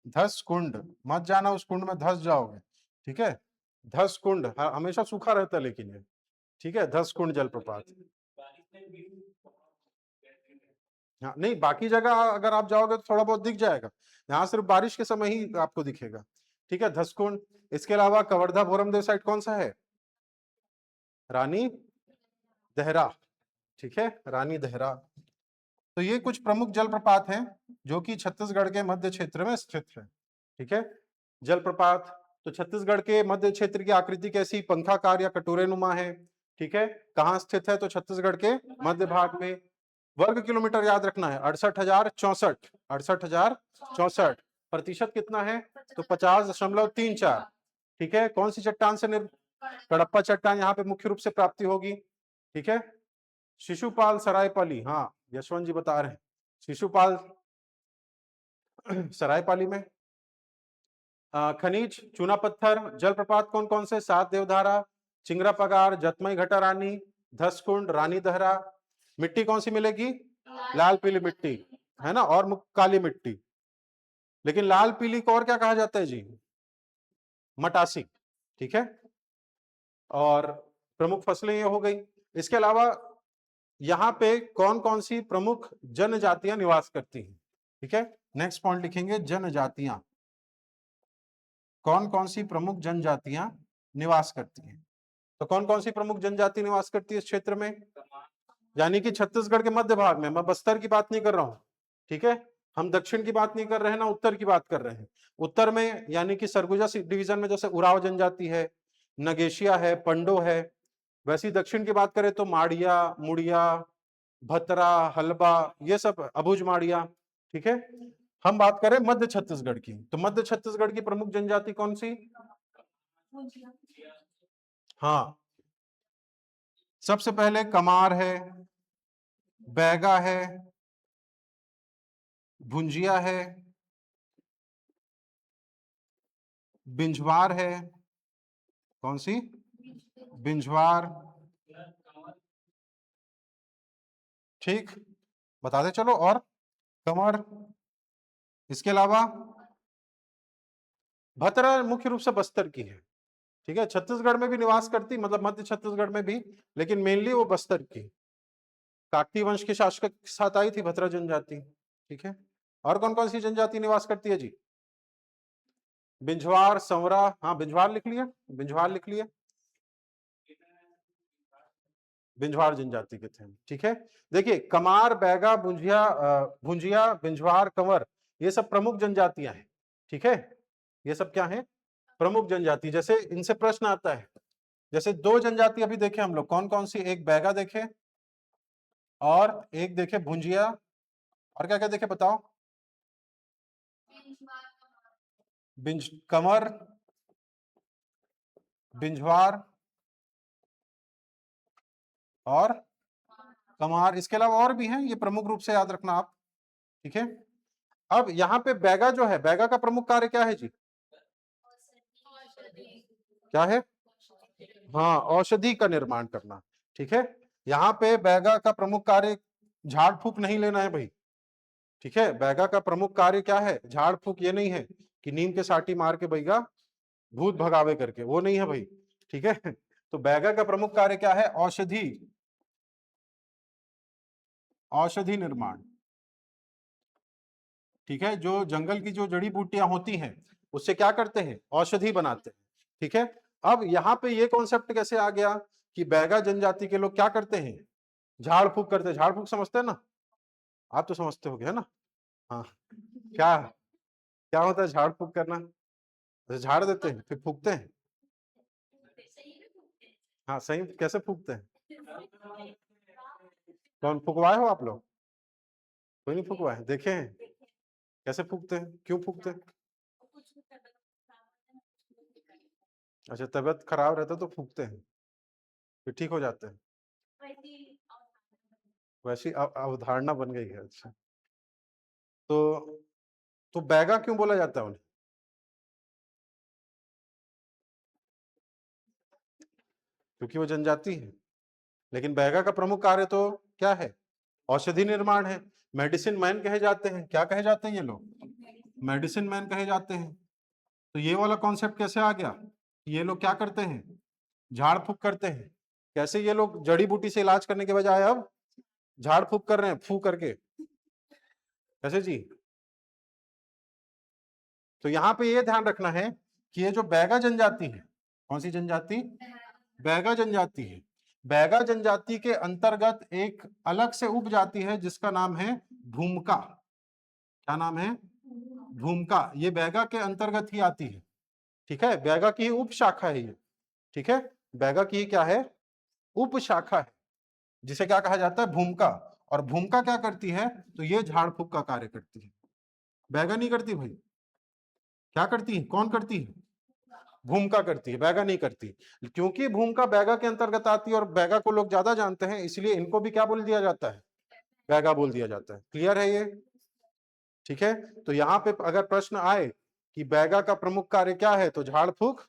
धस कुंड, मत जाना उस कुंड में धस जाओगे। ठीक है, धस कुंड हमेशा सूखा रहता है लेकिन ये। ठीक है, धस कुंड जलप्रपात। हाँ नहीं, बाकी जगह अगर आप जाओगे तो थोड़ा बहुत दिख जाएगा, यहाँ सिर्फ बारिश के समय ही आपको दिखेगा। ठीक है, धसकुंड। इसके अलावा कवर्धा भोरमदेव साइड कौन सा है? रानी देहरा। ठीक है, रानी देहरा। तो ये कुछ प्रमुख जलप्रपात हैं जो कि छत्तीसगढ़ के मध्य क्षेत्र में स्थित है। ठीक है, जलप्रपात। तो छत्तीसगढ़ के मध्य क्षेत्र की आकृति कैसी? पंखाकार या कटोरे नुमा है। ठीक है, कहाँ स्थित है? तो छत्तीसगढ़ के मध्य भाग में। वर्ग किलोमीटर याद रखना है, 68,064। 68,064। प्रतिशत कितना है? तो 50.34। ठीक है, कौन सी चट्टान से कडप्पा चट्टान यहाँ पे मुख्य रूप से प्राप्ति होगी। ठीक है, शिशुपाल सरायपाली, हाँ यशवंत जी बता रहे हैं, शिशुपाल सरायपाली में। खनिज चूना पत्थर। जलप्रपात कौन कौन से? 7 देवधारा, चिंगरा पगार, जतमई घटारानी, धसकुंड, रानी दहरा। मिट्टी कौन सी मिलेगी? लाल पीली मिट्टी है ना, और काली मिट्टी। लेकिन लाल पीली को और क्या कहा जाता है जी? मटासी। ठीक है, और प्रमुख फसलें ये हो गई। इसके अलावा यहाँ पे कौन कौन सी प्रमुख जनजातियां निवास करती हैं? ठीक है, नेक्स्ट पॉइंट लिखेंगे, जनजातियां। कौन कौन सी प्रमुख जनजातियां निवास करती हैं? तो कौन कौन सी प्रमुख जनजाति निवास करती है इस क्षेत्र में? यानी कि छत्तीसगढ़ के मध्य भाग में, मैं बस्तर की बात नहीं कर रहा हूं। ठीक है, हम दक्षिण की बात नहीं कर रहे हैं ना, उत्तर की बात कर रहे हैं। उत्तर में यानी कि सरगुजा डिवीजन में जैसे उराव जनजाति है, नगेशिया है, पंडो है। वैसी दक्षिण की बात करें तो माड़िया, मुड़िया, भतरा, हलबा, ये सब अबुझ माड़िया। ठीक है, हम बात करें मध्य छत्तीसगढ़ की, तो मध्य छत्तीसगढ़ की प्रमुख जनजाति कौन सी? हाँ, सबसे पहले कमार है, बैगा है, भुंजिया है, बिंझवार है। कौन सी? बिंझवार। ठीक, बता दे चलो। और कमर। इसके अलावा भतरा मुख्य रूप से बस्तर की है। ठीक है, छत्तीसगढ़ में भी निवास करती, मतलब मध्य छत्तीसगढ़ में भी, लेकिन मेनली वो बस्तर की। काकती वंश के शासक के साथ आई थी भतरा जनजाति। ठीक है, और कौन कौन सी जनजाति निवास करती है जी? बिंझवार, संवरा, हाँ बिंझवार लिख लिया, बिंझवार लिख लिया, बिंझवार जनजाति के थे। ठीक है, देखिए कमार, बैगा, भुंजिया, बिंझवार, कंवर, ये सब प्रमुख जनजातियां हैं। ठीक है, ये सब क्या है? प्रमुख जनजाति। जैसे इनसे प्रश्न आता है, जैसे 2 जनजाति अभी देखे हम लोग, कौन कौन सी? एक बैगा देखे और एक देखे भुंजिया, और क्या क्या देखे बताओ? कंवर, बिंझवार और कमार। इसके अलावा और भी हैं, ये प्रमुख रूप से याद रखना आप। ठीक है, अब यहाँ पे बैगा जो है, बैगा का प्रमुख कार्य क्या है जी? क्या है? हाँ, औषधि का निर्माण करना। ठीक है, यहाँ पे बैगा का प्रमुख कार्य झाड़ फूक नहीं लेना है भाई। ठीक है, बैगा का प्रमुख कार्य क्या है? झाड़ फूक ये नहीं है कि नीम के साटी मार के बैगा भूत भगावे करके, वो नहीं है भाई। ठीक है, तो बैगा का प्रमुख कार्य क्या है? औषधि, औषधि निर्माण। ठीक है, जो जंगल की जो जड़ी बूटियां होती हैं उससे क्या करते हैं, औषधि बनाते हैं। ठीक है, अब यहाँ पे ये कॉन्सेप्ट कैसे आ गया कि बैगा जनजाति के लोग क्या करते हैं, झाड़ फूक करते हैं। झाड़ फूक समझते हैं ना, आप तो समझते होगे है ना। हाँ, क्या क्या होता है झाड़ फूक करना, झाड़ देते हैं फिर फूकते हैं। हाँ सही, कैसे फूकते हैं, कौन फुकवाए हो आप लोग, कोई नहीं फुकवाए, देखे हैं कैसे फूकते हैं, क्यों फूकते हैं। अच्छा, तबीयत खराब रहता तो फूकते हैं फिर ठीक हो जाते हैं, वैसी अवधारणा बन गई है। अच्छा, तो बैगा क्यों बोला जाता है उन्हें, क्योंकि वो जनजाति है। लेकिन बैगा का प्रमुख कार्य तो क्या है, औषधि निर्माण है। मेडिसिन मैन कहे जाते हैं, क्या कहे जाते हैं ये लोग, मेडिसिन मैन कहे जाते हैं। तो ये वाला कॉन्सेप्ट कैसे आ गया, ये लोग क्या करते हैं, झाड़ फूक करते हैं। कैसे ये लोग जड़ी बूटी से इलाज करने के बजाय अब झाड़ फूक कर रहे हैं, फू करके, कैसे जी। तो यहाँ पे ये ध्यान रखना है कि ये जो बैगा जनजाति है, कौन सी जनजाति, बैगा जनजाति है। बैगा जनजाति के अंतर्गत एक अलग से उपजाति है जिसका नाम है भूमका। क्या नाम है, भूमका। ये बैगा के अंतर्गत ही आती है। ठीक है, बैगा की उप शाखा है ये। ठीक है, बैगा की क्या है, उप शाखा है, जिसे क्या कहा जाता है, भूमका। और भूमका क्या करती है, तो ये झाड़ फूक का कार्य करती है, बैगा नहीं करती भाई। क्या करती है, कौन करती है, भूमिका करती है, बैगा नहीं करती। क्योंकि भूमिका बैगा के अंतर्गत आती है और बैगा को लोग ज्यादा जानते हैं, इसलिए इनको भी क्या बोल दिया जाता है, बैगा बोल दिया जाता है। क्लियर है ये। ठीक है, तो यहाँ पे अगर प्रश्न आए कि बैगा का प्रमुख कार्य क्या है, तो झाड़ फूक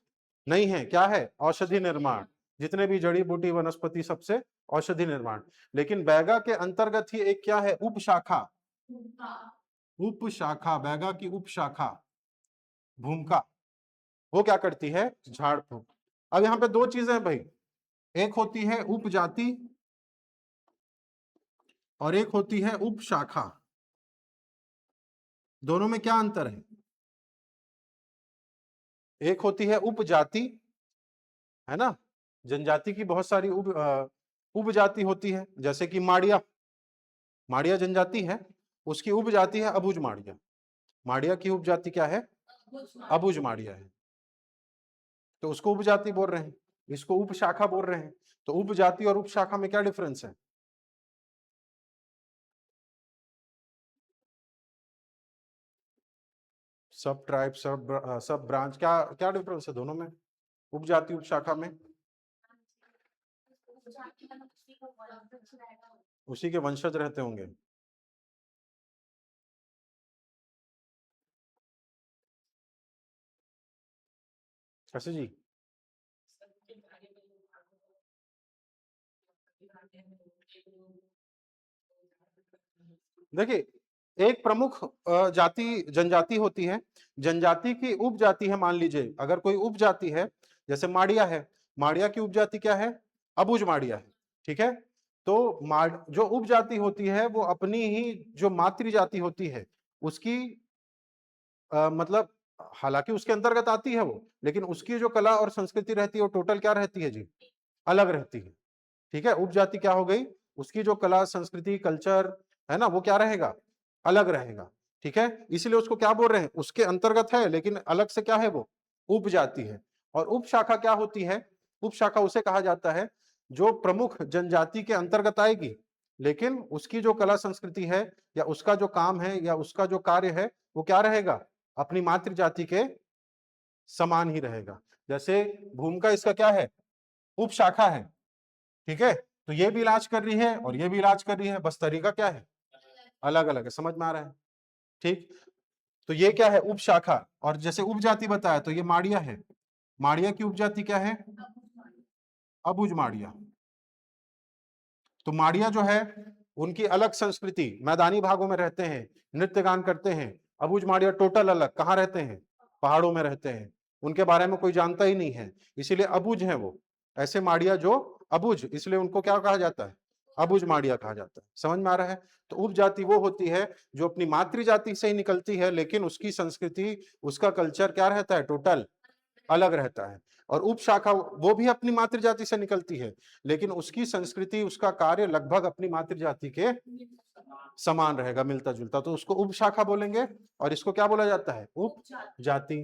नहीं है, क्या है, औषधि निर्माण। जितने भी जड़ी बूटी वनस्पति सबसे औषधि निर्माण। लेकिन बैगा के अंतर्गत ही एक क्या है, उप शाखा, उप शाखा, बैगा की उप शाखा भूमिका, वो क्या करती है, झाड़ फूक। अब यहाँ पे दो चीजें हैं भाई, एक होती है उपजाति और एक होती है उपशाखा। दोनों में क्या अंतर है, एक होती है उपजाति, है ना, जनजाति की बहुत सारी उपजाति होती है, जैसे कि माड़िया, माड़िया जनजाति है, उसकी उपजाति है अबुझ माड़िया। माड़िया की उपजाति क्या है, अबुझ माड़िया है, तो उसको उपजाति बोल रहे हैं, इसको उपशाखा बोल रहे हैं। तो उपजाति और उपशाखा में क्या डिफरेंस है, सब ट्राइब, सब ब्रांच, क्या क्या डिफरेंस है दोनों में, उपजाति उपशाखा में, उसी के वंशज रहते होंगे। कैसे जी, देखिए एक प्रमुख जाति जनजाति होती है, जनजाति की उपजाति है। मान लीजिए अगर कोई उपजाति है, जैसे माड़िया है, माड़िया की उपजाति क्या है, अबुझ माड़िया है। ठीक है, तो जो उपजाति होती है वो अपनी ही जो मातृ जाति होती है उसकी मतलब, हालांकि उसके अंतर्गत आती है वो, लेकिन उसकी जो कला और संस्कृति रहती है वो टोटल क्या रहती है जी, अलग रहती है। ठीक है, उपजाति क्या हो गई, उसकी जो कला संस्कृति कल्चर है ना, वो क्या रहेगा, अलग रहेगा। ठीक है, इसलिए उसको क्या बोल रहे हैं, उसके अंतर्गत है लेकिन अलग से क्या है, वो उपजाति है। और उपशाखा क्या होती है, उपशाखा उसे कहा जाता है जो प्रमुख जनजाति के अंतर्गत आएगी, लेकिन उसकी जो कला संस्कृति है या उसका जो काम है या उसका जो कार्य है वो क्या रहेगा, अपनी मातृ जाति के समान ही रहेगा। जैसे भूमिका इसका क्या है, उपशाखा है। ठीक है, तो ये भी इलाज कर रही है और ये भी इलाज कर रही है, बस तरीका क्या है, अलग अलग है। समझ में आ रहा है। ठीक, तो ये क्या है, उपशाखा। और जैसे उपजाति बताया तो ये माड़िया है, माड़िया की उपजाति क्या है, अबुझ माड़िया। तो माड़िया जो है उनकी अलग संस्कृति, मैदानी भागों में रहते हैं, नृत्य गान करते हैं। अबुझ माड़िया टोटल अलग, कहाँ रहते हैं, पहाड़ों में रहते हैं, उनके बारे में कोई जानता ही नहीं है, इसीलिए अबुझ है वो। ऐसे माड़िया जो अबुझ, इसलिए उनको क्या कहा जाता है, अबुझ माड़िया कहा जाता है। समझ में आ रहा है? तो उपजाति वो होती है जो अपनी मातृ जाति से ही निकलती है, लेकिन उसकी संस्कृति, उसका कल्चर क्या रहता है, टोटल अलग रहता है। और उपशाखा वो भी अपनी मातृ जाति से निकलती है, लेकिन उसकी संस्कृति, उसका कार्य लगभग अपनी मातृ जाति के समान रहेगा, मिलता जुलता, तो उसको उपशाखा बोलेंगे। और इसको क्या बोला जाता है, उपजाति।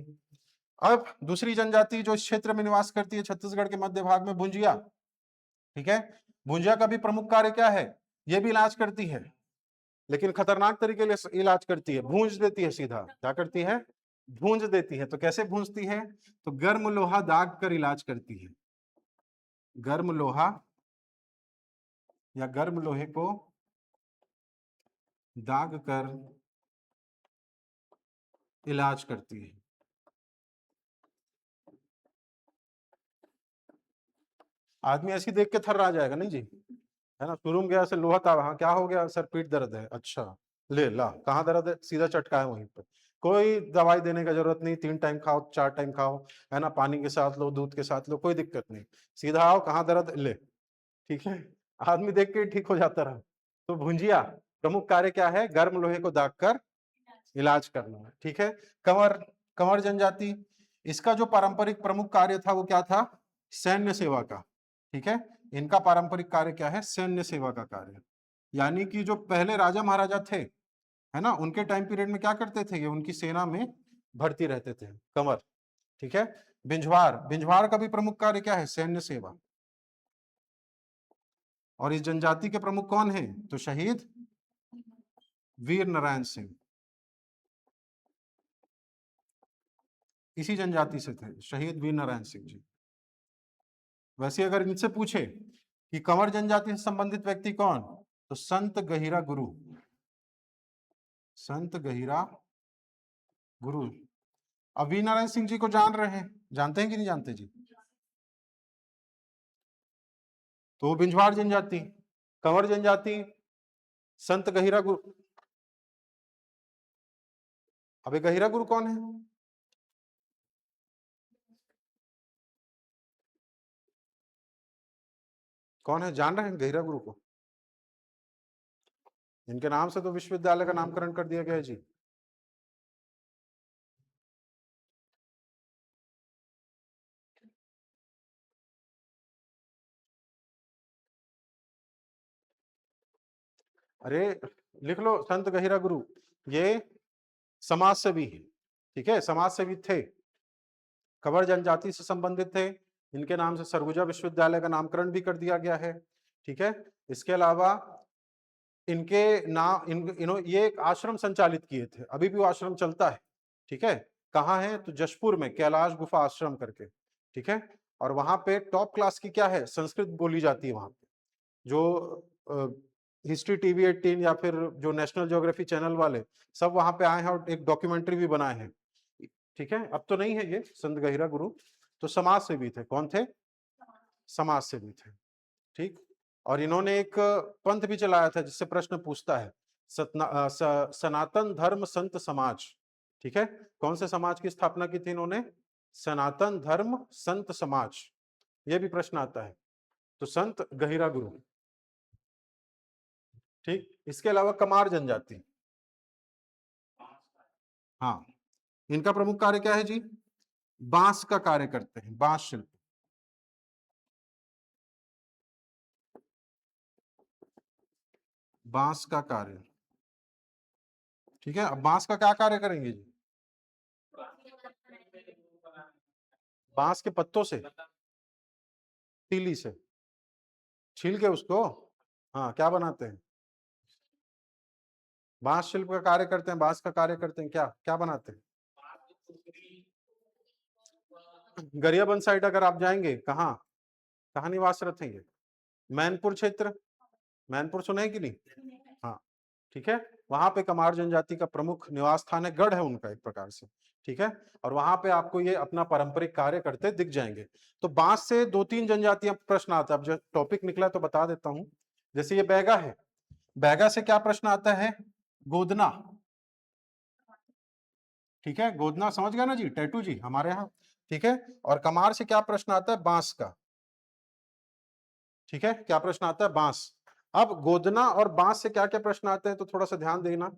अब दूसरी जनजाति जो इस क्षेत्र में निवास करती है छत्तीसगढ़ के मध्य भाग में, भुंजिया। ठीक है, भुंजिया का भी प्रमुख कार्य क्या है, ये भी इलाज करती है, लेकिन खतरनाक तरीके से इलाज करती है, भूंज देती है सीधा। क्या करती है, भूंज देती है। तो कैसे भूंजती है, तो गर्म लोहा दाग कर इलाज करती है। गर्म लोहा या गर्म लोहे को दाग कर इलाज करती है। आदमी ऐसी देख के थर्रा जाएगा, नहीं जी, है ना, शुरू में गया से लोहा था, हाँ क्या हो गया सर, पीठ दर्द है, अच्छा ले ला, कहाँ दर्द है, सीधा चटका है वहीं पे, कोई दवाई देने का जरूरत नहीं, 3 टाइम खाओ 4 टाइम खाओ, है ना, पानी के साथ लो, दूध के साथ लो, कोई दिक्कत नहीं, सीधा आओ, कहाँ दर्द ले। ठीक है, आदमी देख के ठीक हो जाता रहा। तो भुंजिया प्रमुख कार्य क्या है, गर्म लोहे को दाग कर इलाज करना है। ठीक है, कंवर, कंवर जनजाति, इसका जो पारंपरिक प्रमुख कार्य था वो क्या था, सैन्य सेवा का। ठीक है, इनका पारंपरिक कार्य क्या है, सैन्य सेवा का कार्य। यानी कि जो पहले राजा महाराजा थे, है ना, उनके टाइम पीरियड में क्या करते थे, ये उनकी सेना में भर्ती रहते थे, कंवर। ठीक है, बिंझवार, बिंझवार का भी प्रमुख कार्य क्या है, सैन्य सेवा। और इस जनजाति के प्रमुख कौन है, तो शहीद वीर नारायण सिंह, इसी जनजाति से थे शहीद वीर नारायण सिंह जी। वैसे अगर इनसे पूछे कि कंवर जनजाति से संबंधित व्यक्ति कौन, तो संत गहिरा गुरु, संत गहिरा गुरु। अब वीर नारायण सिंह जी को जान रहे हैं, जानते हैं कि नहीं जानते जी, तो बिंझवार जनजाति, कंवर जनजाति, संत गहिरा गुरु। अबे गहिरा गुरु कौन है, कौन है, जान रहे हैं गहिरा गुरु को, इनके नाम से तो विश्वविद्यालय का नामकरण कर दिया गया है जी। अरे लिख लो संत गहिरा गुरु, ये समाज सेवी है। ठीक है, समाज सेवी थे, कंवर जनजाति से संबंधित थे, इनके नाम से सरगुजा विश्वविद्यालय का नामकरण भी कर दिया गया है। ठीक है, इसके अलावा इनके नाम ये एक आश्रम संचालित किए थे, अभी भी वो आश्रम चलता है। ठीक है, कहाँ है, तो जशपुर में कैलाश गुफा आश्रम करके। ठीक है, और वहां पे टॉप क्लास की क्या है, संस्कृत बोली जाती है वहां पे। जो हिस्ट्री टीवी 18 या फिर जो नेशनल ज्योग्राफी चैनल वाले सब वहां पे आए हैं और एक डॉक्यूमेंट्री भी बनाए हैं। ठीक है, अब तो नहीं है ये संत गहिरा गुरु, तो समाज सेवी थे, कौन थे, समाज सेवी थे। ठीक, और इन्होंने एक पंथ भी चलाया था जिससे प्रश्न पूछता है, सनातन धर्म संत समाज। ठीक है, कौन से समाज की स्थापना की थी इन्होंने, सनातन धर्म संत समाज, ये भी प्रश्न आता है, तो संत गहिरा गुरु। ठीक, इसके अलावा कमार जनजाति, हाँ, इनका प्रमुख कार्य क्या है जी, बांस का कार्य करते हैं, बांस शिल्प, बांस का कार्य। ठीक है, अब बांस का क्या कार्य करेंगे जी, बांस के पत्तों से, तीली से छील के उसको, हाँ क्या बनाते हैं, बांस शिल्प का कार्य करते हैं, बांस का कार्य करते हैं, क्या क्या बनाते हैं। गरियाबंद साइड अगर आप जाएंगे, कहाँ कहाँ निवासरत है ये, मैनपुर क्षेत्र, मैनपुर सुने कि नहीं, हाँ। ठीक है, वहां पे कमार जनजाति का प्रमुख निवास स्थान है, गढ़ है उनका एक प्रकार से। ठीक है, और वहां पे आपको ये अपना पारंपरिक कार्य करते दिख जाएंगे। तो बांस से 2-3 जनजातियां प्रश्न आता है, अब जो टॉपिक निकला तो बता देता हूं। जैसे ये बैगा है, बैगा से क्या प्रश्न आता है, गोदना। ठीक है, गोदना समझ गया ना जी, टैटू जी हमारे यहाँ। ठीक है, और कमार से क्या प्रश्न आता है, बांस का। ठीक है, क्या प्रश्न आता है, बांस। अब गोदना और बांस से क्या क्या प्रश्न आते हैं तो थोड़ा सा ध्यान देना।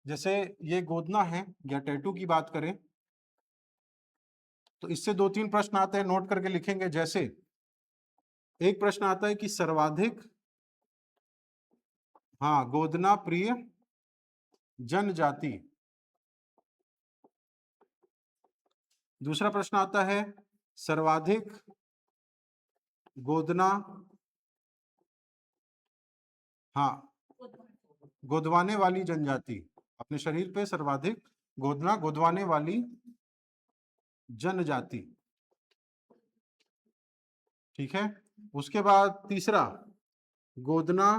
जैसे ये गोदना है या टैटू की बात करें तो इससे 2-3 प्रश्न आते हैं, नोट करके लिखेंगे। जैसे एक प्रश्न आता है कि सर्वाधिक, हाँ, गोदना प्रिय जनजाति। दूसरा प्रश्न आता है सर्वाधिक गोदना, हाँ, गोदवाने वाली जनजाति। अपने शरीर पे सर्वाधिक गोदना गोदवाने वाली जनजाति। ठीक है। उसके बाद तीसरा, गोदना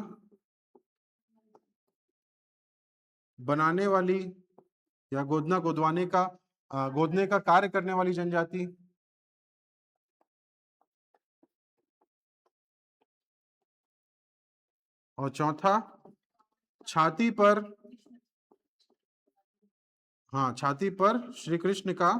बनाने वाली या गोदना गोदवाने का गोदने का कार्य करने वाली जनजाति। और चौथा, छाती पर, हाँ, छाती पर श्री कृष्ण का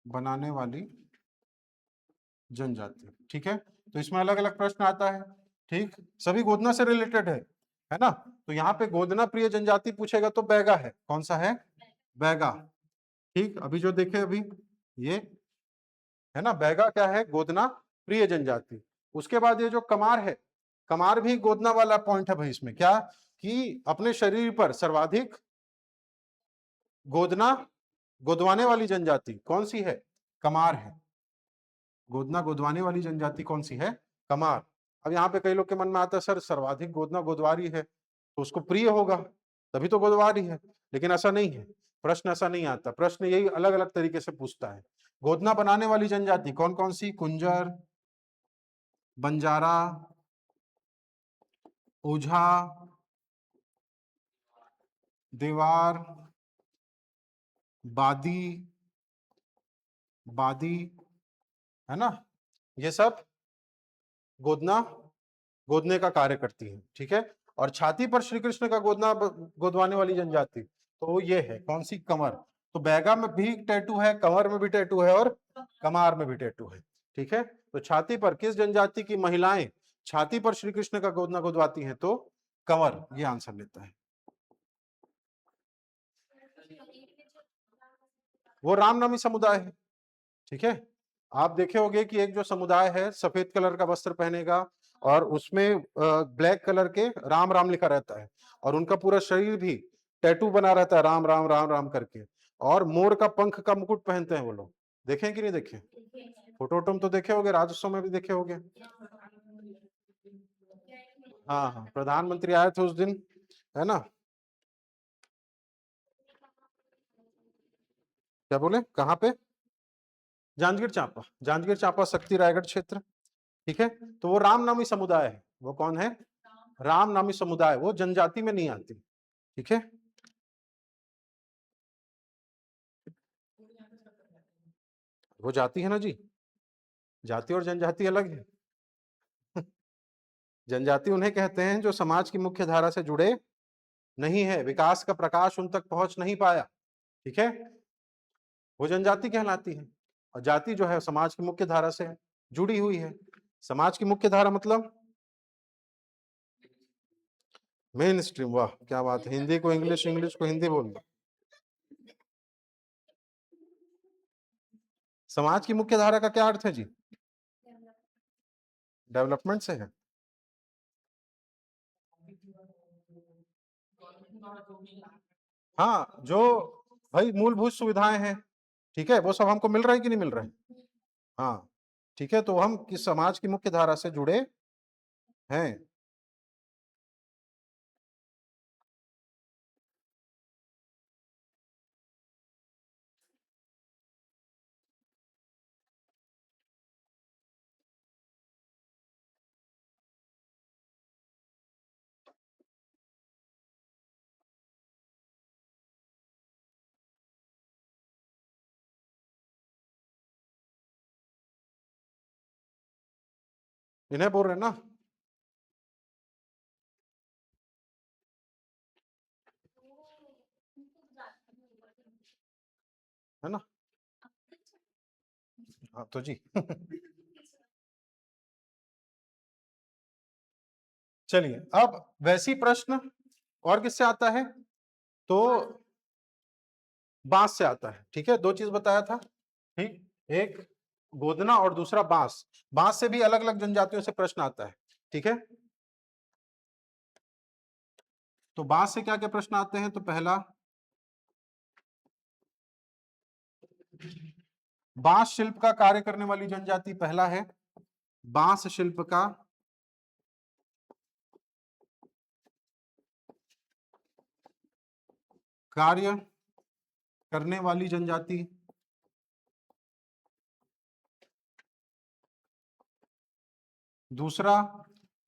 बनाने वाली जनजाति। ठीक है। तो इसमें अलग अलग प्रश्न आता है। ठीक, सभी गोदना से रिलेटेड है ना। तो यहाँ पे गोदना प्रिय जनजाति पूछेगा तो बैगा है। कौन सा है? बैगा। ठीक, अभी जो देखे अभी ये है ना, बैगा क्या है? गोदना प्रिय जनजाति। उसके बाद ये जो कमार है, कमार भी गोदना वाला पॉइंट है भाई। इसमें क्या कि अपने शरीर पर सर्वाधिक गोदना गोदवाने वाली जनजाति कौन सी है? कमार है। गोदना गोदवाने वाली जनजाति कौन सी है? कमार। अब यहाँ पे कई लोग के मन में आता है सर सर्वाधिक गोदना गोदवारी है तो उसको प्रिय होगा, तभी तो गोदवारी है। लेकिन ऐसा नहीं है, प्रश्न ऐसा नहीं आता। प्रश्न यही अलग अलग तरीके से पूछता है। गोदना बनाने वाली जनजाति कौन कौन सी? कुंजर, बंजारा, ओझा, देवार, बादी, बादी, है ना, ये सब गोदना गोदने का कार्य करती है। ठीक है। और छाती पर श्री कृष्ण का गोदना गोदवाने वाली जनजाति तो वो ये है कौन सी? कंवर। तो बैगा में भी टैटू है, कंवर में भी टैटू है और कमार में भी टैटू है। ठीक है। तो छाती पर किस जनजाति की महिलाएं छाती पर श्री कृष्ण का गोदना गोदवाती हैं? तो कंवर, ये आंसर लेता है। वो रामनामी समुदाय है। ठीक है। आप देखे होंगे कि एक जो समुदाय है सफेद कलर का वस्त्र पहनेगा और उसमें ब्लैक कलर के राम राम लिखा रहता है और उनका पूरा शरीर भी टैटू बना रहता है राम राम राम राम करके। और मोर का पंख का मुकुट पहनते हैं वो लोग। देखें कि नहीं देखे? फोटो वोटो में तो देखे होंगे, राजस्व में भी देखे होंगे। हाँ हाँ, प्रधानमंत्री आए थे उस दिन, है ना। क्या बोले? कहाँ पे? जांजगीर चांपा, जांजगीर चांपा शक्ति रायगढ़ क्षेत्र। ठीक है। तो वो रामनामी समुदाय है। वो कौन है? रामनामी समुदाय। वो जनजाति में नहीं आती। ठीक है। वो जाति है ना जी, जाति और जनजाति अलग है। जनजाति उन्हें कहते हैं जो समाज की मुख्य धारा से जुड़े नहीं है, विकास का प्रकाश उन तक पहुंच नहीं पाया। ठीक है। वो जनजाति कहलाती है। और जाति जो है समाज की मुख्य धारा से जुड़ी हुई है। समाज की मुख्य धारा मतलब मेन स्ट्रीम। वाह क्या बात है, हिंदी को इंग्लिश, इंग्लिश को हिंदी बोल दो। समाज की मुख्य धारा का क्या अर्थ है जी? डेवलपमेंट से है। हाँ, जो भाई मूलभूत सुविधाएं हैं, ठीक है, वो सब हमको मिल रहा है कि नहीं मिल रहा है? हाँ। ठीक है। तो हम किस समाज की मुख्य धारा से जुड़े हैं? इन्हें बोल रहे हैं ना। है ना। हाँ तो जी चलिए अब वैसी प्रश्न और किससे आता है, तो बांस से आता है। ठीक है, दो चीज बताया था, ठीक, एक गोदना और दूसरा बांस। बांस से भी अलग अलग जनजातियों से प्रश्न आता है। ठीक है, तो बांस से क्या क्या प्रश्न आते हैं, तो पहला बांस शिल्प का कार्य करने वाली जनजाति, पहला है बांस शिल्प का कार्य करने वाली जनजाति, दूसरा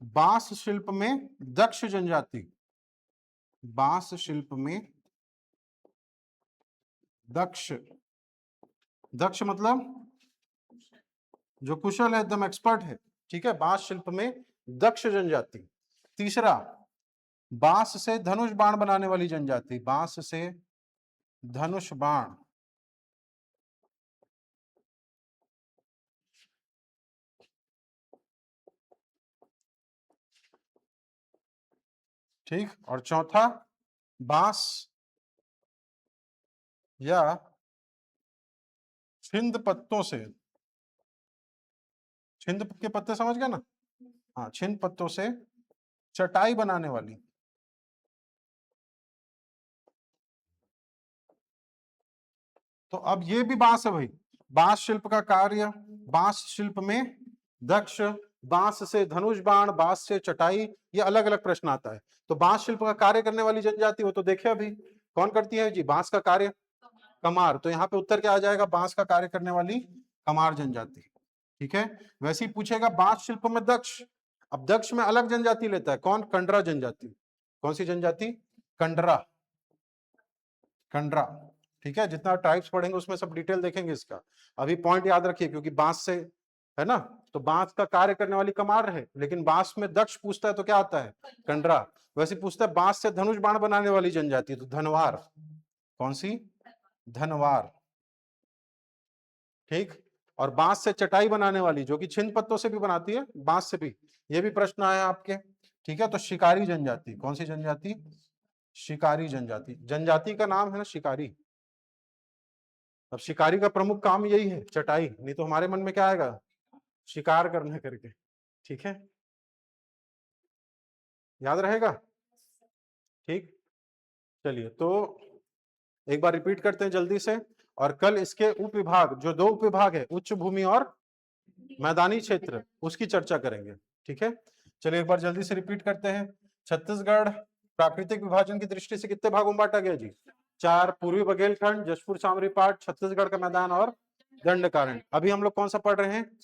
बांस शिल्प में दक्ष जनजाति, बांस शिल्प में दक्ष, दक्ष मतलब जो कुशल है, एकदम एक्सपर्ट है। ठीक है, बांस शिल्प में दक्ष जनजाति। तीसरा बांस से धनुष बाण बनाने वाली जनजाति, बांस से धनुष बाण, ठीक, और चौथा बांस या छिंद पत्तों से, छिंद के पत्ते समझ गए ना, हाँ, छिंद पत्तों से चटाई बनाने वाली। तो अब ये भी बांस है भाई, बांस शिल्प का कार्य, बांस शिल्प में दक्ष, बांस से धनुष बाण, बांस से चटाई, ये अलग अलग प्रश्न आता है। तो बांस शिल्प का कार्य करने वाली जनजाति वो तो देखे अभी, कौन करती है जी, बांस का कार्य कमार। तो यहाँ पे उत्तर क्या आ जाएगा, बांस का कार्य करने वाली कमार जनजाति। ठीक है, वैसे ही पूछेगा बांस शिल्प में दक्ष। अब दक्ष में अलग जनजाति लेता है, कौन, कंडरा जनजाति। कौन सी जनजाति, कंडरा, कंडरा। ठीक है, जितना टाइप्स पढ़ेंगे उसमें सब डिटेल देखेंगे इसका। अभी पॉइंट याद रखिए, क्योंकि बांस से है ना, तो बांस का कार्य करने वाली कमार है, लेकिन बांस में दक्ष पूछता है तो क्या आता है, कंडरा। वैसे पूछता है बांस से धनुष बाण बनाने वाली जनजाति, तो धनवार। कौन सी, धनवार। ठीक, और बांस से चटाई बनाने वाली, जो कि छिंद पत्तों से भी बनाती है, बांस से भी, ये भी प्रश्न आया आपके। ठीक है, तो शिकारी जनजाति, कौन सी जनजाति, शिकारी जनजाति। जनजाति का नाम है ना शिकारी। अब शिकारी का प्रमुख काम यही है, चटाई, नहीं तो हमारे मन में क्या आएगा, शिकार करने करके। ठीक है, याद रहेगा। ठीक, चलिए तो एक बार रिपीट करते हैं जल्दी से, और कल इसके उप विभाग, जो दो उप विभाग है, उच्च भूमि और मैदानी क्षेत्र, उसकी चर्चा करेंगे। ठीक है, चलिए एक बार जल्दी से रिपीट करते हैं। छत्तीसगढ़ प्राकृतिक विभाजन की दृष्टि से कितने भागों में बांटा गया जी, चार। पूर्वी बघेलखंड, जशपुर चामरी पाट, छत्तीसगढ़ का मैदान और दंडकारण्य। अभी हम लोग कौन सा पढ़ रहे हैं,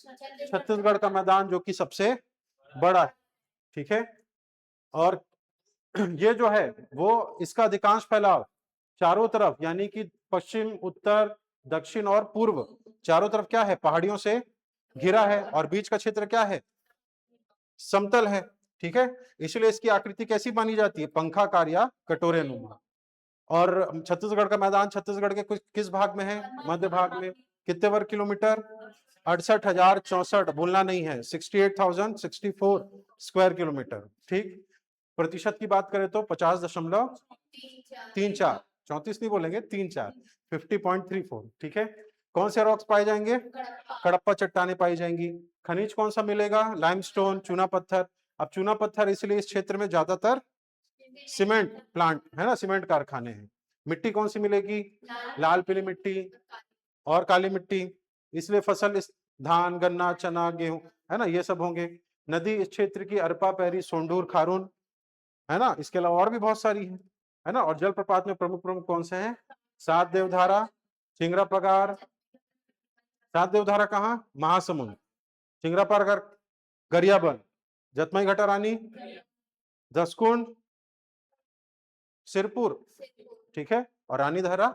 छत्तीसगढ़ का मैदान, जो कि सबसे बड़ा है। ठीक है, और ये जो है वो इसका अधिकांश फैलाव चारों तरफ, यानी कि पश्चिम, उत्तर, दक्षिण और पूर्व, चारों तरफ क्या है, पहाड़ियों से घिरा है, और बीच का क्षेत्र क्या है, समतल है। ठीक है, इसलिए इसकी आकृति कैसी मानी जाती है, पंखाकार या कटोरे नुमा। और छत्तीसगढ़ का मैदान छत्तीसगढ़ के किस भाग में है, मध्य भाग में। कितने वर्ग किलोमीटर, 68,064, बोलना नहीं है, 68,064 स्क्वायर किलोमीटर। ठीक, प्रतिशत की बात करें तो 50.34, 34 नहीं बोलेंगे, 34, 50.34। ठीक है, कौन से रॉक्स पाए जाएंगे, कड़प्पा चट्टाने पाई जाएंगी। खनिज कौन सा मिलेगा, लाइमस्टोन, चूना पत्थर। अब चूना पत्थर इसलिए इस क्षेत्र में ज्यादातर सीमेंट प्लांट है ना, सीमेंट कारखाने हैं। मिट्टी कौन सी मिलेगी, लाल पीली मिट्टी और काली मिट्टी, इसलिए फसल इस धान, गन्ना, चना, गेहूं, है ना, ये सब होंगे। नदी इस क्षेत्र की अरपा, पैरी, सोंडूर, खारून, है ना, इसके अलावा और भी बहुत सारी है ना। और जलप्रपात में प्रमुख प्रमुख कौन से हैं, सात देवधारा, चिंगरा पगार। सात देवधारा कहाँ, महासमुंद, चिंगरा पगार गरियाबंद, जतमई घटा रानी, दसकुंड, सिरपुर। ठीक है, और रानी धारा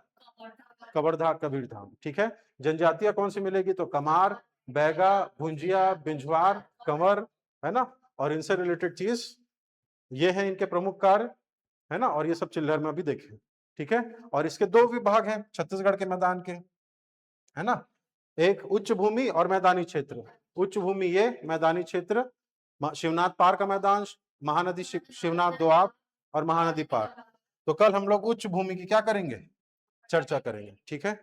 कवर्धा, कबीर धाम। ठीक है, जनजातियां कौन सी मिलेगी, तो कमार, बैगा, भुंजिया, बिंजवार, कंवर, है ना, और इनसे रिलेटेड चीज ये है, इनके प्रमुख कार्य, है ना, और ये सब चिल्लर में भी देखें। ठीक है, और इसके दो विभाग हैं छत्तीसगढ़ के मैदान के, है ना। एक उच्च भूमि और मैदानी क्षेत्र। उच्च भूमि ये, मैदानी क्षेत्र शिवनाथ पार का मैदान, महानदी शिवनाथ दोआब और महानदी पार। तो कल हम लोग उच्च भूमि की क्या करेंगे, चर्चा करेंगे, ठीक है।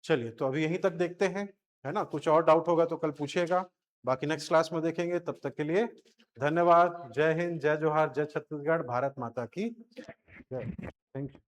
चलिए तो अभी यहीं तक देखते हैं, है ना। कुछ और डाउट होगा तो कल पूछिएगा, बाकी नेक्स्ट क्लास में देखेंगे। तब तक के लिए धन्यवाद। जय हिंद, जय जोहार, जय छत्तीसगढ़, भारत माता की जय। Thank you.